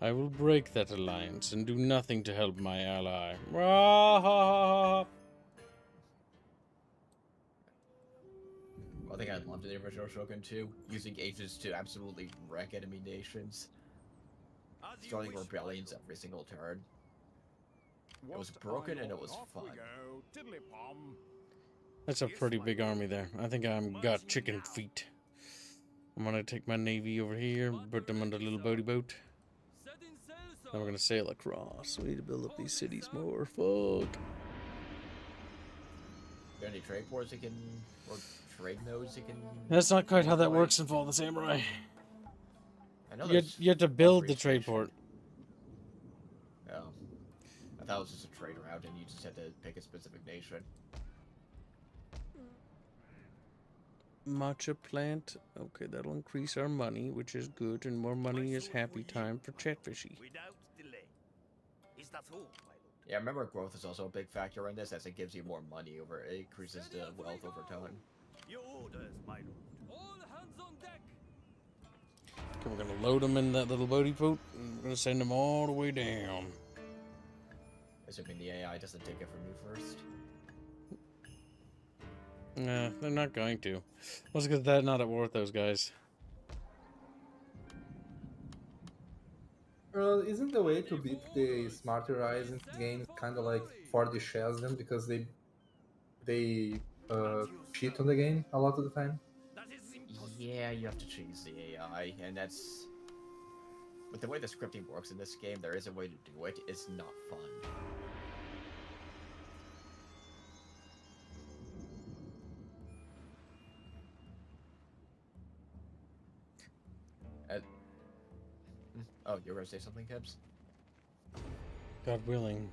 I will break that alliance and do nothing to help my ally. I think I loved the original Shogun 2, using agents to absolutely wreck enemy nations. Starting rebellions every single turn. It was broken and it was fun. That's a pretty big army there. I think I'm got chicken feet. I'm gonna take my navy over here, put them on the little boaty boat. Then we're gonna sail across. We need to build up these cities more. Fuck. There any trade ports you can, or trade nodes you can... That's not quite how that works in Fall of the Samurai. I know You have to build the trade port. Oh. I thought it was just a trade route and you just had to pick a specific nation. Matcha plant. Okay, that'll increase our money, which is good, and more money is happy time for Chatfishy. Without delay. Is that all, my lord? Yeah, remember growth is also a big factor in this, as it gives you more money over, it increases the wealth over time. Your orders, my lord. All hands on deck. Okay, we're gonna load them in that little boaty boat, and we're gonna send them all the way down. Assuming the AI doesn't take it from you first. Nah, they're not going to. Let's get that not at war with those guys. Isn't the way to beat the smarter eyes in games kind of like 4D chess them because they cheat on the game a lot of the time? Yeah, you have to change the AI, and that's... With the way the scripting works in this game, there is a way to do it. It's not fun. Oh, you were gonna say something, Kibbs? God willing.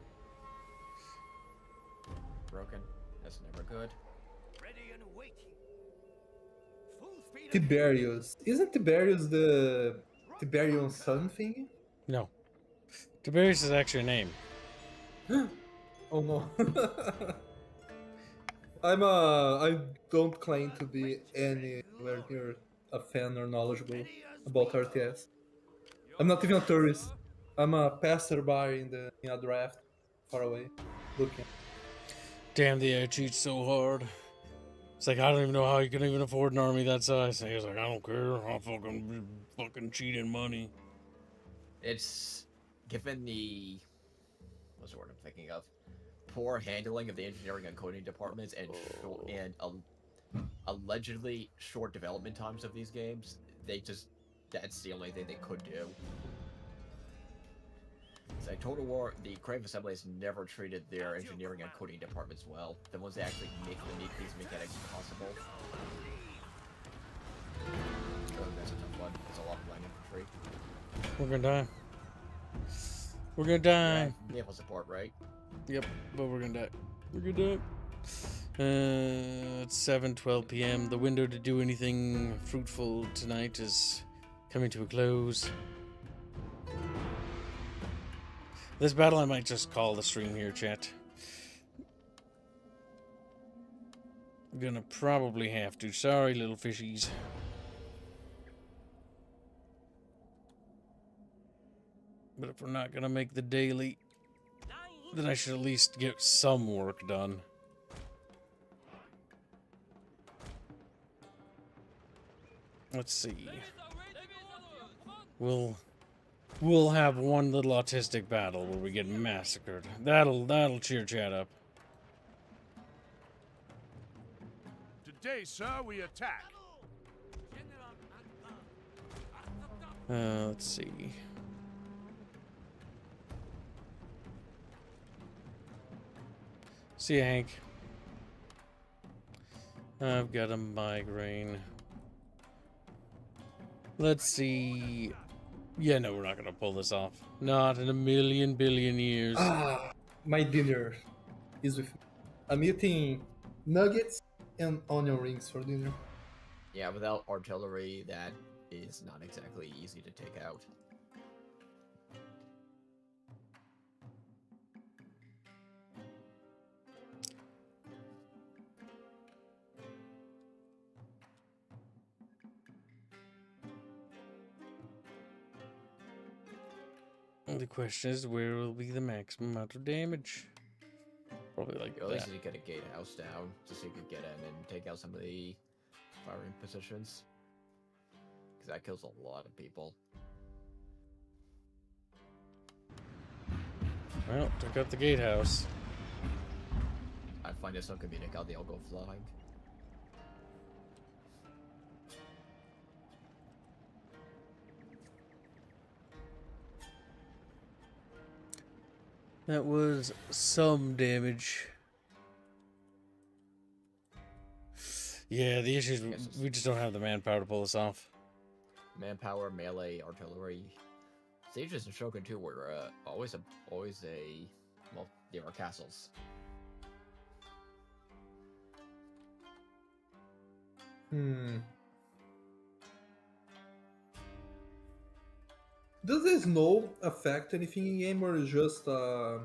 Broken. That's never good. Ready and waiting. Full speed ahead. Tiberius. Isn't Tiberius the Tiberian son thing? No. Tiberius is actually a name. Oh no. I don't claim to be anywhere near a fan or knowledgeable about RTS. I'm not even a tourist. I'm a passerby in a draft far away looking. Damn, the AI cheats so hard. It's like, I don't even know how you can even afford an army that size. And he's like, I don't care. I'll fucking cheating money. It's... Given the... What's the word I'm thinking of? Poor handling of the engineering and coding departments and allegedly short development times of these games, that's the only thing they could do. It's like Total War, the Crave Assembly has never treated their engineering and coding departments well. The ones that actually make these mechanics possible. Oh, that's a tough one. It's a lot of line infantry. We're gonna die. We're gonna die. Yeah, naval support, right? Yep, but we're gonna die. We're gonna die. It's 7:12 p.m. The window to do anything fruitful tonight is coming to a close. This battle I might just call the stream here, chat. I'm gonna probably have to. Sorry, little fishies. But if we're not gonna make the daily, then I should at least get some work done. Let's see. We'll have one little autistic battle where we get massacred. That'll cheer chat up. Today, sir, we attack. Let's see. See ya, Hank. I've got a migraine. Let's see. Yeah, no, we're not gonna pull this off. Not in a million billion years. My dinner is with me. I'm eating nuggets and onion rings for dinner. Yeah, without artillery, that is not exactly easy to take out. The question is, where will be the maximum amount of damage? Probably like At least that. you get a gatehouse down, just so you could get in and take out some of the firing positions. Because that kills a lot of people. Well, took out the gatehouse. I find it so comedic how they all go flying. That was some damage. Yeah, the issue is we just don't have the manpower to pull this off. Manpower, melee, artillery. Sieges and Shogun 2 were always a well, they were castles. Does the snow affect anything in game, or is just does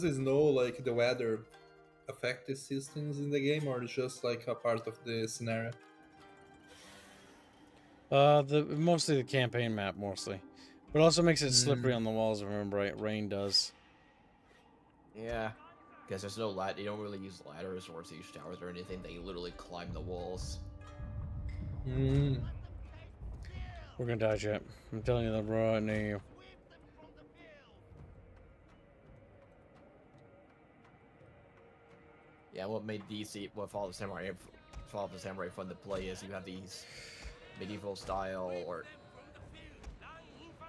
the snow, like the weather, affect the systems in the game, or is just like a part of the scenario? Mostly the campaign map, mostly, but also makes it slippery on the walls. Remember, right? Rain does. Yeah, because there's no you don't really use ladders or siege towers or anything. They literally climb the walls. We're gonna die, chat. I'm telling you that right now. Yeah, what made DC, what Fall of the Samurai fun to play is you have these medieval style or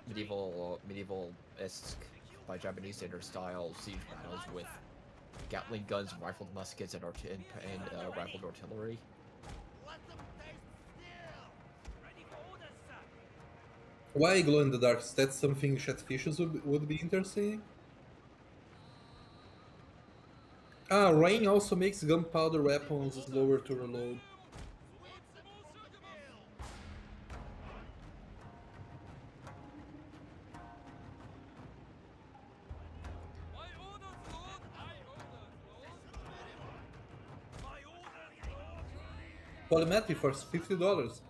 medieval-esque by Japanese standard style siege battles with Gatling guns, rifled muskets, and rifled artillery. Why glow in the dark? Is that something Chatfishes would be interesting? Ah, rain also makes gunpowder weapons slower to reload. Polymetry for $50.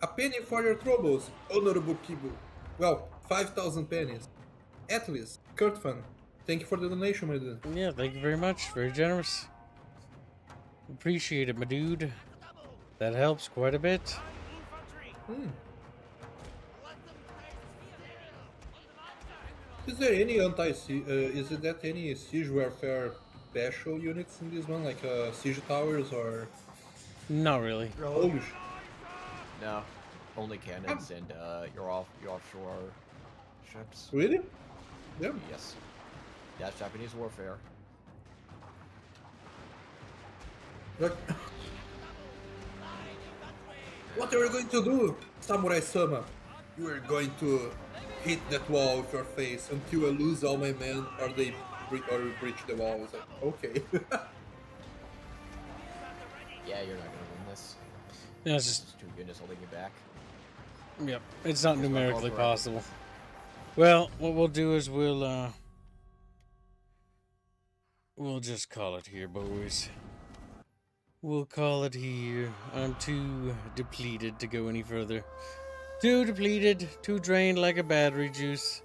A penny for your troubles, Honorable Kibu. Well, 5,000 pennies. At least, Kurt Fan. Thank you for the donation, my dude. Yeah, thank you very much. Very generous. Appreciate it, my dude. That helps quite a bit. Is there any is it that any siege warfare special units in this one, like siege towers or? Not really. Holy sh! No, only cannons and your offshore ships. Really? Yeah. Yes. That's Japanese warfare. But what are you going to do, Samurai-sama? You are going to hit that wall with your face until I lose all my men, or breach the wall. It's like, okay. Yeah, you're not gonna win this. Yeah, it's just, Just 2 units holding you back. yep, it's not Here's my numerically call for it. possible. Well, what we'll do is we'll just call it here, boys. We'll call it here. I'm too depleted to go any further. Too depleted, too drained like a battery juice.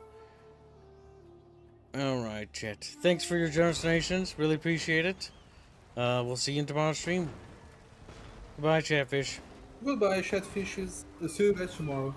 Alright, chat. Thanks for your generous donations. Really appreciate it. We'll see you in tomorrow's stream. Goodbye, Chatfish. Goodbye, Chatfishes. See you guys tomorrow.